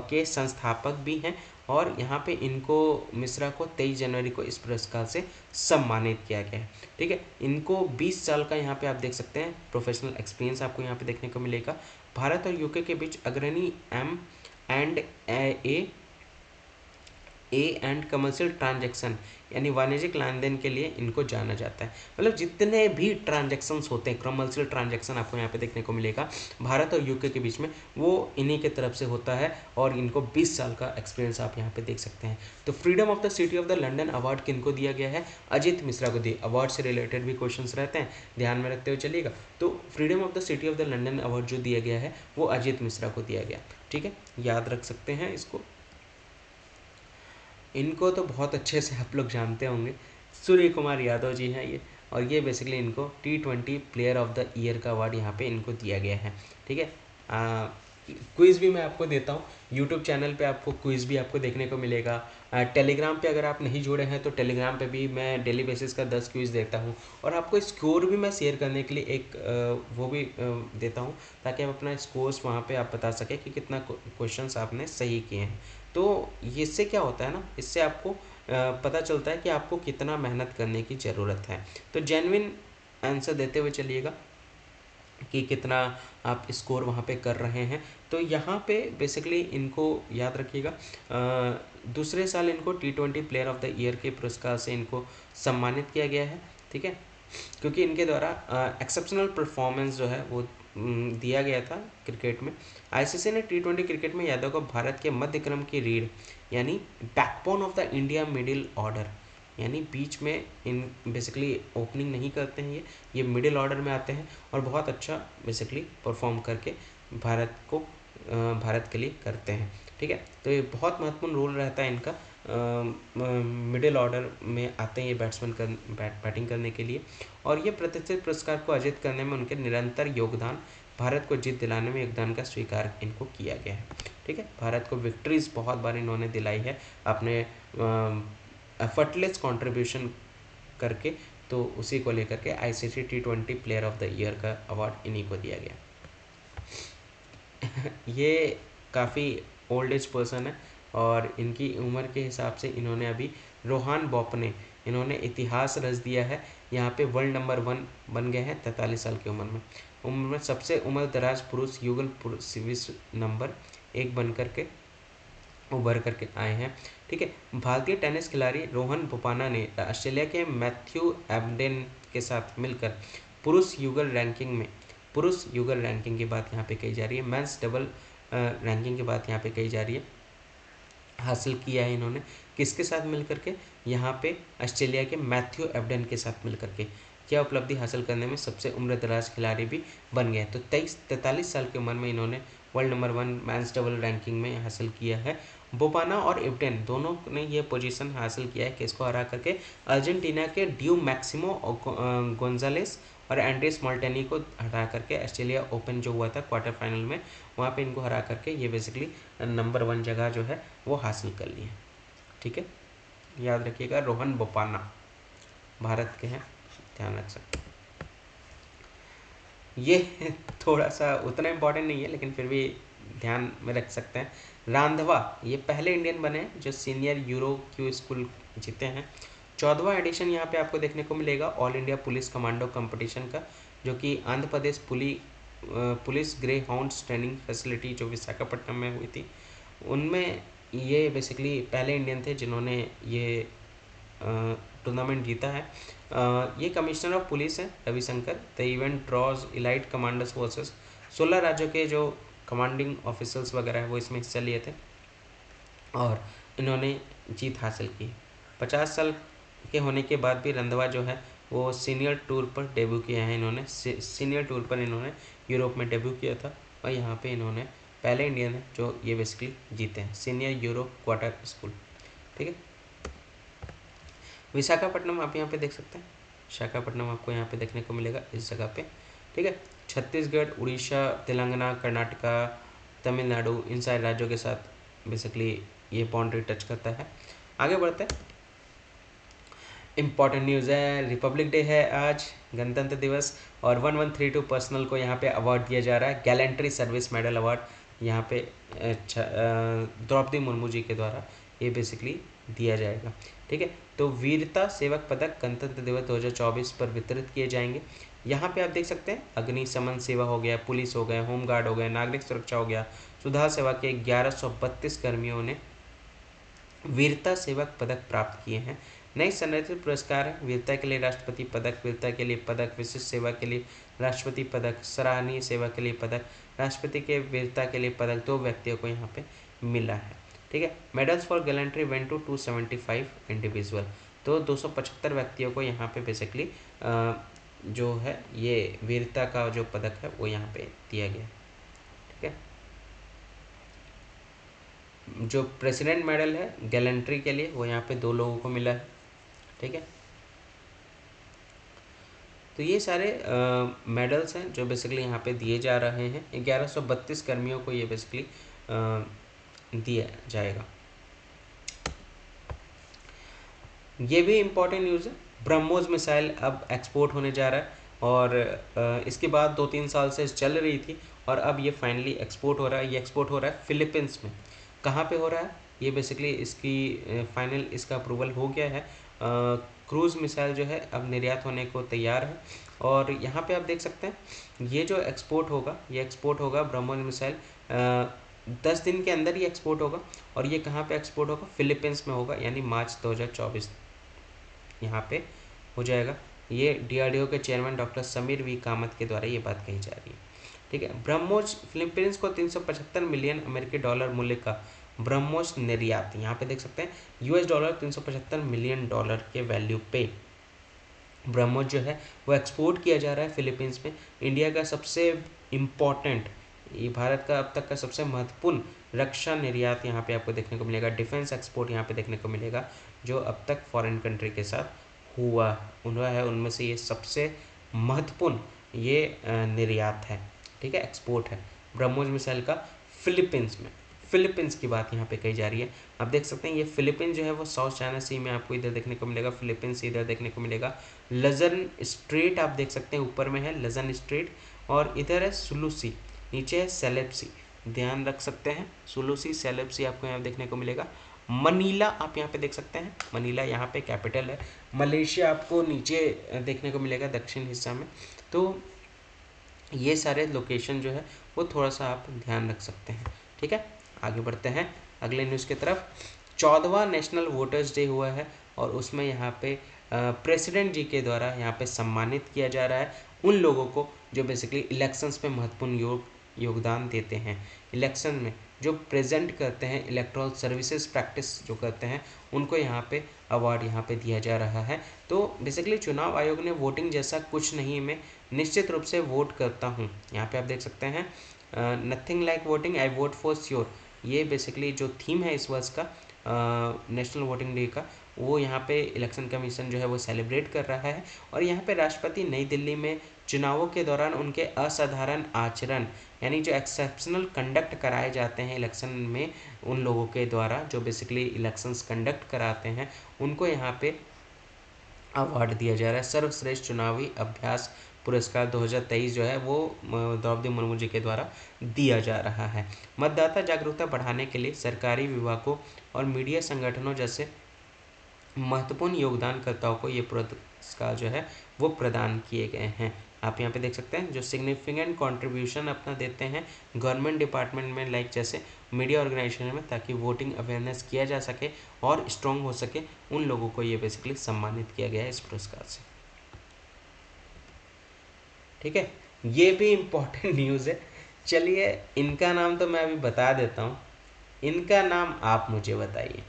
के संस्थापक भी हैं, और यहाँ पे इनको मिश्रा को 23 जनवरी को इस पुरस्कार से सम्मानित किया गया है। ठीक है, इनको 20 साल का यहाँ पे आप देख सकते हैं प्रोफेशनल एक्सपीरियंस आपको यहाँ पे देखने को मिलेगा। भारत और यूके के बीच अग्रणी एंड कमर्शियल ट्रांजैक्शन यानी वाणिज्यिक लेन देन के लिए इनको जाना जाता है। मतलब जितने भी ट्रांजैक्शंस होते हैं, कमर्शियल ट्रांजैक्शन आपको यहाँ पे देखने को मिलेगा भारत और यूके के बीच में, वो इन्हीं के तरफ से होता है, और इनको 20 साल का एक्सपीरियंस आप यहाँ पे देख सकते हैं। तो freedom of the city of the London award किनको दिया गया है, अजित मिश्रा को दिया। अवार्ड से रिलेटेड भी क्वेश्चन रहते हैं, ध्यान में रखते हुए चलिएगा। तो freedom of the city of the London award जो दिया गया है वो अजित मिश्रा को दिया गया। ठीक है, याद रख सकते हैं इसको। इनको तो बहुत अच्छे से आप लोग जानते होंगे, सूर्य कुमार यादव जी हैं ये, और ये बेसिकली इनको T20 player of the year का अवार्ड यहाँ पे इनको दिया गया है। ठीक है, क्विज़ भी मैं आपको देता हूँ यूट्यूब चैनल पे, आपको क्विज़ भी आपको देखने को मिलेगा। टेलीग्राम पे अगर आप नहीं जुड़े हैं तो टेलीग्राम पे भी मैं डेली बेसिस का 10 क्विज़ देता हूँ, और आपको स्कोर भी मैं शेयर करने के लिए एक वो भी देता हूँ, ताकि आप अपना स्कोर्स वहाँ पे आप बता सकें कि कितना क्वेश्चंस आपने सही किए हैं। तो इससे क्या होता है ना, इससे आपको पता चलता है कि आपको कितना मेहनत करने की ज़रूरत है। तो जेन्युइन आंसर देते हुए चलिएगा कि कितना आप स्कोर वहाँ पे कर रहे हैं। तो यहाँ पे बेसिकली इनको याद रखिएगा, दूसरे साल इनको T20 player of the year के पुरस्कार से इनको सम्मानित किया गया है। ठीक है, क्योंकि इनके द्वारा एक्सेप्शनल परफॉर्मेंस जो है वो दिया गया था क्रिकेट में। आईसीसी ने T20 क्रिकेट में यादव को भारत के मध्य क्रम की रीढ़ यानी backbone of the India middle order, यानी बीच में इन बेसिकली ओपनिंग नहीं करते हैं, ये मिडिल ऑर्डर में आते हैं, और बहुत अच्छा बेसिकली परफॉर्म करके भारत के लिए करते हैं। ठीक है, तो ये बहुत महत्वपूर्ण रोल रहता है इनका, मिडिल ऑर्डर में आते हैं ये बैट्समैन बैटिंग करने के लिए, और ये प्रतिष्ठित पुरस्कार को अर्जित करने में उनके निरंतर योगदान, भारत को जीत दिलाने में योगदान का स्वीकार इनको किया गया है। ठीक है, भारत को विक्ट्रीज बहुत बार इन्होंने दिलाई है अपने एफर्टलेस कंट्रीब्यूशन करके, तो उसी को लेकर के ICC T20 player of the year का अवार्ड इन्हीं को दिया गया। ये काफ़ी ओल्ड एज पर्सन है, और इनकी उम्र के हिसाब से इन्होंने अभी रोहान बोपने इन्होंने इतिहास रच दिया है। यहाँ पे वर्ल्ड नंबर 1 बन गए हैं 43 साल की उम्र में सबसे उम्र दराज पुरुष युगल पुरुष विश्व नंबर 1 बन करके उभर करके आए हैं। ठीक है, भारतीय टेनिस खिलाड़ी रोहन बोपन्ना ने ऑस्ट्रेलिया के मैथ्यू एबडेन के साथ मिलकर पुरुष युगल रैंकिंग की बात यहाँ पे कही जा रही है, मेंस डबल रैंकिंग की बात यहाँ पे कही जा रही है, हासिल किया है इन्होंने। किसके साथ मिलकर के? यहाँ पे ऑस्ट्रेलिया के मैथ्यू एबडेन के साथ मिलकर के क्या उपलब्धि हासिल करने में सबसे उम्रदराज खिलाड़ी भी बन गए। तो 43 साल की उम्र में इन्होंने world number 1 men's double ranking में हासिल किया है। बोपन्ना और एबडेन दोनों ने ये पोजीशन हासिल किया है किसको हरा करके? अर्जेंटीना के ड्यू मैक्सिमो गोंजालेस और एंड्रेस मोल्टेनी को हटा करके ऑस्ट्रेलिया ओपन जो हुआ था क्वार्टर फाइनल में, वहाँ पे इनको हरा करके ये बेसिकली नंबर 1 जगह जो है वो हासिल कर ली है। ठीक है, याद रखिएगा, रोहन बोपन्ना भारत के हैं, ध्यान रख सकते हैं। ये थोड़ा सा उतना इम्पोर्टेंट नहीं है लेकिन फिर भी ध्यान में रख सकते हैं। रांधवा ये पहले इंडियन बने जो सीनियर यूरो क्यू स्कूल जीते हैं। 14वां एडिशन यहाँ पे आपको देखने को मिलेगा all India police commando competition का, जो कि Andhra Pradesh police Greyhounds training facility जो विशाखापट्टनम में हुई थी, उनमें ये बेसिकली पहले इंडियन थे जिन्होंने ये टूर्नामेंट जीता है। ये कमिश्नर ऑफ पुलिस है Ravishankar. The event draws elite commanders versus 16 राज्यों के जो कमांडिंग ऑफिसर्स वगैरह है वो इसमें हिस्सा लिए थे और इन्होंने जीत हासिल की। 50 साल के होने के बाद भी रंधवा जो है वो सीनियर टूर पर डेब्यू किया है। इन्होंने सीनियर टूर पर इन्होंने यूरोप में डेब्यू किया था और यहाँ पे इन्होंने पहले इंडियन है जो ये बेसिकली जीते हैं, सीनियर यूरो क्वार्टर स्कूल। ठीक है, विशाखापट्टनम आप यहाँ पे देख सकते हैं, विशाखापट्टनम आपको यहाँ पे देखने को मिलेगा इस जगह पे। ठीक है, छत्तीसगढ़, उड़ीसा, तेलंगाना, कर्नाटका, तमिलनाडु, इन सारे राज्यों के साथ बेसिकली ये बाउंड्री टच करता है। आगे बढ़ते हैं, इम्पॉर्टेंट न्यूज़ है, रिपब्लिक डे है आज, गणतंत्र दिवस, और 1132 पर्सनल को यहाँ पे अवार्ड दिया जा रहा है, गैलेंट्री सर्विस मेडल अवार्ड यहाँ पे द्रौपदी मुर्मू जी के द्वारा ये बेसिकली दिया जाएगा। ठीक है, तो वीरता सेवक पदक गणतंत्र दिवस 2024 पर वितरित किए जाएंगे। यहाँ पे आप देख सकते हैं अग्निशमन सेवा हो गया, पुलिस हो गए, होमगार्ड हो गए, नागरिक सुरक्षा हो गया, सुधार सेवा के 1132 कर्मियों ने वीरता सेवक पदक प्राप्त किए हैं। नई संरचित पुरस्कार है, वीरता के लिए राष्ट्रपति पदक, वीरता के लिए पदक, विशिष्ट सेवा के लिए राष्ट्रपति पदक, सराहनीय सेवा के लिए पदक, राष्ट्रपति के वीरता के लिए पदक 2 व्यक्तियों को यहाँ पे मिला है। ठीक है, medals for gallantry went to 275 individual, तो 275 व्यक्तियों को यहाँ पे बेसिकली जो है ये वीरता का जो पदक है वो यहाँ पे दिया गया। ठीक है, जो प्रेसिडेंट मेडल है गैलेंट्री के लिए वो यहाँ पे 2 लोगों को मिला है। ठीक है, तो ये सारे मेडल्स हैं जो बेसिकली यहाँ पे दिए जा रहे हैं। 1132 कर्मियों को ये बेसिकली दिया जाएगा। ये भी इम्पोर्टेंट न्यूज़ है, ब्रह्मोस मिसाइल अब एक्सपोर्ट होने जा रहा है और इसके बाद 2-3 साल से चल रही थी और अब ये फाइनली एक्सपोर्ट हो रहा है। ये एक्सपोर्ट हो रहा है फिलीपींस में। कहाँ पे हो रहा है? ये बेसिकली इसकी फाइनल इसका अप्रूवल हो गया है। क्रूज़ मिसाइल जो है अब निर्यात होने को तैयार है और यहाँ पे आप देख सकते हैं ये जो एक्सपोर्ट होगा ब्रह्मोस मिसाइल 10 दिन के अंदर ये एक्सपोर्ट होगा और ये कहाँ पे एक्सपोर्ट होगा? फिलीपींस में होगा, यानी मार्च 2024 यहाँ पे हो जाएगा। ये DRDO के chairman doctor Sameer V Kamat के द्वारा ये बात कही जा रही है। ठीक है, ब्रह्मोस फिलीपींस को 375 मिलियन अमेरिकी डॉलर मूल्य का ब्रह्मोस निर्यात, यहाँ पे देख सकते हैं $, 375 मिलियन डॉलर के वैल्यू पे ब्रह्मोस जो है वो एक्सपोर्ट किया जा रहा है फिलीपींस में। इंडिया का सबसे इम्पॉर्टेंट, ये भारत का अब तक का सबसे महत्वपूर्ण रक्षा निर्यात यहाँ पे आपको देखने को मिलेगा, डिफेंस एक्सपोर्ट यहाँ पे देखने को मिलेगा जो अब तक फॉरेन कंट्री के साथ हुआ है, उनमें से ये सबसे महत्वपूर्ण ये निर्यात है। ठीक है, एक्सपोर्ट है ब्रह्मोस मिसाइल का फिलीपींस में। फिलीपींस की बात यहाँ पे कही जा रही है। आप देख सकते हैं ये फिलीपींस जो है वो साउथ चाइना सी में आपको इधर देखने को मिलेगा, फिलीपींस इधर देखने को मिलेगा। लजन स्ट्रेट आप देख सकते हैं ऊपर में है लजन स्ट्रेट और इधर है सुलूसी, नीचे है सेलेप्सी, ध्यान रख सकते हैं सुलूसी सेलेप्सी आपको यहाँ देखने को मिलेगा। मनीला आप यहाँ पे देख सकते हैं, मनीला यहाँ पे कैपिटल है। मलेशिया आपको नीचे देखने को मिलेगा दक्षिण हिस्सा में। तो ये सारे लोकेशन जो है वो थोड़ा सा आप ध्यान रख सकते हैं। ठीक है, आगे बढ़ते हैं अगले न्यूज़ की तरफ। 14वां नेशनल वोटर्स डे हुआ है और उसमें यहाँ पे प्रेसिडेंट जी के द्वारा यहाँ पे सम्मानित किया जा रहा है उन लोगों को जो बेसिकली इलेक्शंस में महत्वपूर्ण योगदान देते हैं। इलेक्शन में जो प्रेजेंट करते हैं, इलेक्टोरल सर्विसेज प्रैक्टिस जो करते हैं, उनको यहाँ पे अवार्ड यहाँ पे दिया जा रहा है। तो बेसिकली चुनाव आयोग ने वोटिंग जैसा कुछ नहीं, मैं निश्चित रूप से वोट करता हूँ। यहाँ पे आप देख सकते हैं nothing like voting, I vote for sure. ये बेसिकली जो थीम है इस वर्ष का नेशनल वोटिंग डे का, वो यहाँ पे इलेक्शन कमीशन जो है वो सेलिब्रेट कर रहा है। और यहाँ पे राष्ट्रपति नई दिल्ली में चुनावों के दौरान उनके असाधारण आचरण यानी जो एक्सेप्शनल कंडक्ट कराए जाते हैं इलेक्शन में उन लोगों के द्वारा जो बेसिकली इलेक्शंस कंडक्ट कराते हैं, उनको यहाँ पे अवार्ड दिया जा रहा है। सर्वश्रेष्ठ चुनावी अभ्यास पुरस्कार 2023 जो है वो द्रौपदी मुर्मू जी के द्वारा दिया जा रहा है। मतदाता जागरूकता बढ़ाने के लिए सरकारी विभागों और मीडिया संगठनों जैसे महत्वपूर्ण योगदानकर्ताओं को ये पुरस्कार जो है वो प्रदान किए गए हैं। आप यहाँ पे देख सकते हैं जो सिग्निफिकेंट कंट्रीब्यूशन अपना देते हैं गवर्नमेंट डिपार्टमेंट में, लाइक जैसे मीडिया ऑर्गेनाइजेशन में, ताकि वोटिंग अवेयरनेस किया जा सके और स्ट्रॉन्ग हो सके, उन लोगों को ये बेसिकली सम्मानित किया गया है इस पुरस्कार से। ठीक है, ये भी इम्पोर्टेंट न्यूज़ है। चलिए इनका नाम तो मैं अभी बता देता हूँ, इनका नाम आप मुझे बताइए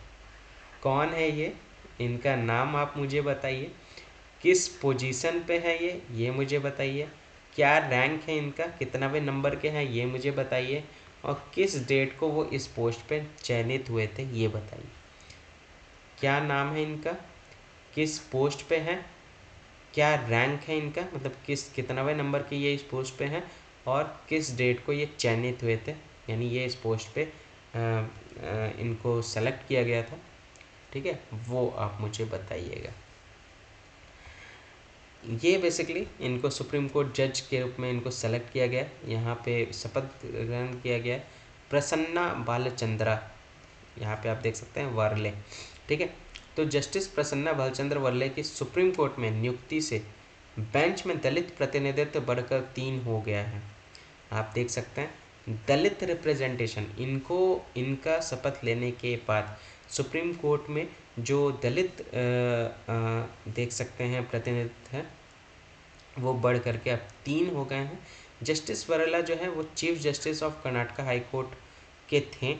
कौन है ये, इनका नाम आप मुझे बताइए, किस पोजीशन पे है ये मुझे बताइए, क्या रैंक है इनका, कितनावे नंबर के हैं ये मुझे बताइए, और किस डेट को वो इस पोस्ट पे चयनित हुए थे ये बताइए। क्या नाम है इनका, किस पोस्ट पे है, क्या रैंक है इनका, मतलब कितनावे नंबर के ये इस पोस्ट पे हैं, और किस डेट को ये चयनित हुए थे, यानी ये इस पोस्ट पे इनको सेलेक्ट किया गया था। ठीक है, वो आप मुझे बताइएगा। ये बेसिकली इनको सुप्रीम कोर्ट जज के रूप में इनको सेलेक्ट किया गया, यहाँ पे शपथ ग्रहण किया गया है प्रसन्ना बालचंद्रा, यहाँ पे आप देख सकते हैं वर्ले। ठीक है, तो जस्टिस प्रसन्ना बालचंद्र वर्ले की सुप्रीम कोर्ट में नियुक्ति से बेंच में दलित प्रतिनिधित्व बढ़कर 3 हो गया है। आप देख सकते हैं दलित रिप्रेजेंटेशन, इनको इनका शपथ लेने के बाद सुप्रीम कोर्ट में जो दलित देख सकते हैं प्रतिनिधित्व है वो बढ़ करके अब 3 हो गए हैं। जस्टिस वरला जो है वो chief justice of Karnataka high court के थे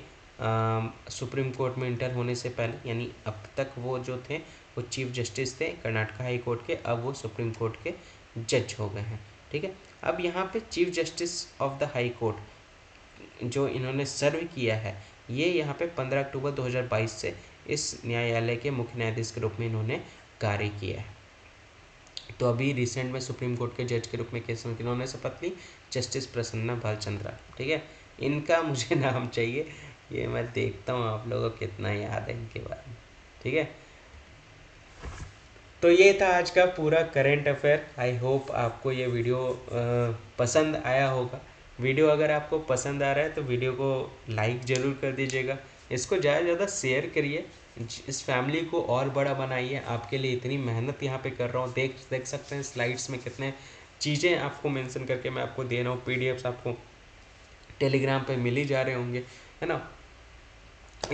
सुप्रीम कोर्ट में इंटर होने से पहले, यानी अब तक वो जो थे वो चीफ जस्टिस थे कर्नाटका हाई कोर्ट के, अब वो सुप्रीम कोर्ट के जज हो गए हैं। ठीक है, अब यहाँ पे chief justice of the high court जो इन्होंने सर्व किया है, ये यहाँ पे 15 अक्टूबर 2022 से इस न्यायालय के मुख्य न्यायाधीश के रूप में इन्होंने कार्य किया है। तो अभी रिसेंट में सुप्रीम कोर्ट के जज के रूप में किन्होंने शपथ ली, जस्टिस प्रसन्ना बालचंद्रा। ठीक है, इनका मुझे नाम चाहिए, ये मैं देखता हूँ आप लोगों को कितना याद है इनके बारे में। ठीक है, तो ये था आज का पूरा करंट अफेयर। आई होप आपको ये वीडियो पसंद आया होगा। वीडियो अगर आपको पसंद आ रहा है तो वीडियो को लाइक ज़रूर कर दीजिएगा, इसको ज़्यादा से ज़्यादा शेयर करिए, इस फैमिली को और बड़ा बनाइए। आपके लिए इतनी मेहनत यहाँ पे कर रहा हूँ, देख सकते हैं स्लाइड्स में कितने चीज़ें आपको मेंशन करके मैं आपको दे रहा हूँ। पीडीएफ्स आपको टेलीग्राम पे मिल ही जा रहे होंगे, है ना।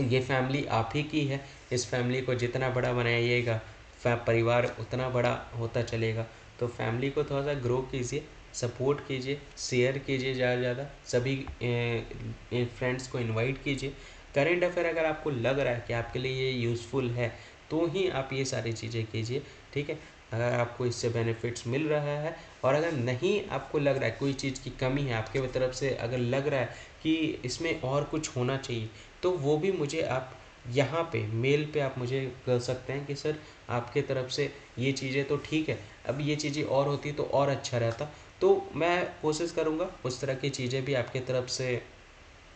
ये फैमिली आप ही की है, इस फैमिली को जितना बड़ा बनाइएगा परिवार उतना बड़ा होता चलेगा। तो फैमिली को थोड़ा सा ग्रो कीजिए, सपोर्ट कीजिए, शेयर कीजिए ज़्यादा से ज़्यादा, सभी फ्रेंड्स को इनवाइट कीजिए। करेंट अफेयर अगर आपको लग रहा है कि आपके लिए ये यूज़फुल है तो ही आप ये सारी चीज़ें कीजिए। ठीक है, अगर आपको इससे बेनिफिट्स मिल रहा है, और अगर नहीं आपको लग रहा है कोई चीज़ की कमी है आपके तरफ से, अगर लग रहा है कि इसमें और कुछ होना चाहिए, तो वो भी मुझे आप यहाँ पे मेल पे आप मुझे कर सकते हैं कि सर आपके तरफ से ये चीज़ें तो ठीक है, अब ये चीज़ें और होती तो और अच्छा रहता। तो मैं कोशिश करूँगा उस तरह की चीज़ें भी आपके तरफ से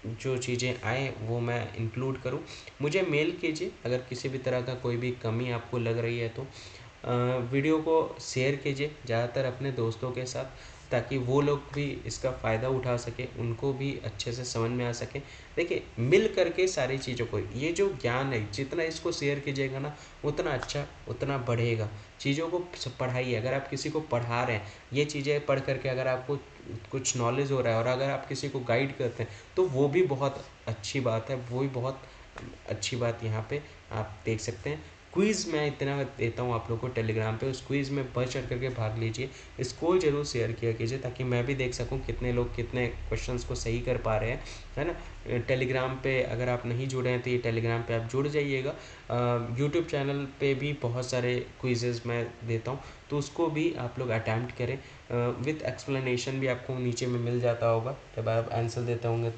जो चीज़ें आए वो मैं इंक्लूड करूँ। मुझे मेल कीजिए अगर किसी भी तरह का कोई भी कमी आपको लग रही है तो। वीडियो को शेयर कीजिए ज़्यादातर अपने दोस्तों के साथ, ताकि वो लोग भी इसका फ़ायदा उठा सके, उनको भी अच्छे से समझ में आ सके। देखिए, मिल करके सारी चीज़ों को, ये जो ज्ञान है जितना इसको शेयर कीजिएगा ना उतना अच्छा, उतना बढ़ेगा। चीज़ों को पढ़ाइए, अगर आप किसी को पढ़ा रहे हैं, ये चीज़ें पढ़ करके अगर आपको कुछ नॉलेज हो रहा है और अगर आप किसी को गाइड करते हैं तो वो भी बहुत अच्छी बात है, वो भी बहुत अच्छी बात यहाँ पे आप देख सकते हैं। क्विज़ मैं इतना देता हूँ आप लोग को टेलीग्राम पे, उस क्विज़ में बढ़ चढ़ करके भाग लीजिए, इसको ज़रूर शेयर किया कीजिए ताकि मैं भी देख सकूँ कितने लोग कितने क्वेश्चंस को सही कर पा रहे हैं, है ना। टेलीग्राम पे अगर आप नहीं जुड़े हैं तो ये टेलीग्राम पे आप जुड़ जाइएगा। यूट्यूब चैनल पे भी बहुत सारे क्विज़ेज़ मैं देता हूँ, तो उसको भी आप लोग अटैम्प्ट करें। विथ एक्सप्लेनेशन भी आपको नीचे में मिल जाता होगा जब आप आंसर देते होंगे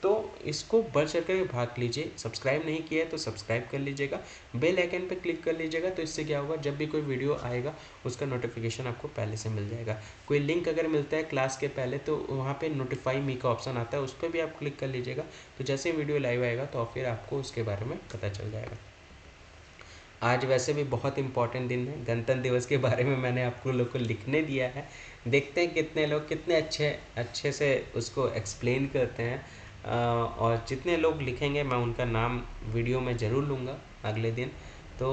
तो इसको बढ़ चढ़ कर भाग लीजिए। सब्सक्राइब नहीं किया है तो सब्सक्राइब कर लीजिएगा, बेल आइकन पे क्लिक कर लीजिएगा, तो इससे क्या होगा, जब भी कोई वीडियो आएगा उसका नोटिफिकेशन आपको पहले से मिल जाएगा। कोई लिंक अगर मिलता है क्लास के पहले तो वहाँ पे नोटिफाई मी का ऑप्शन आता है, उस पर भी आप क्लिक कर लीजिएगा, तो जैसे वीडियो लाइव आएगा तो फिर आपको उसके बारे में पता चल जाएगा। आज वैसे भी बहुत इंपॉर्टेंट दिन है, गणतंत्र दिवस के बारे में मैंने आपको लोग को लिखने दिया है। देखते हैं कितने लोग कितने अच्छे अच्छे से उसको एक्सप्लेन करते हैं। और जितने लोग लिखेंगे मैं उनका नाम वीडियो में ज़रूर लूँगा अगले दिन। तो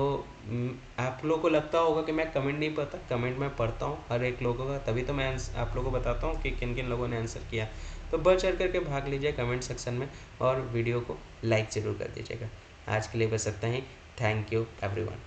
आप लोगों को लगता होगा कि मैं कमेंट नहीं पढ़ता, कमेंट मैं पढ़ता हूँ हर एक लोगों का, तभी तो मैं आप लोगों को बताता हूँ कि किन किन लोगों ने आंसर किया। तो बढ़ चढ़ करके भाग लीजिए कमेंट सेक्शन में और वीडियो को लाइक ज़रूर कर दीजिएगा। आज के लिए बस इतना ही। Thank you everyone.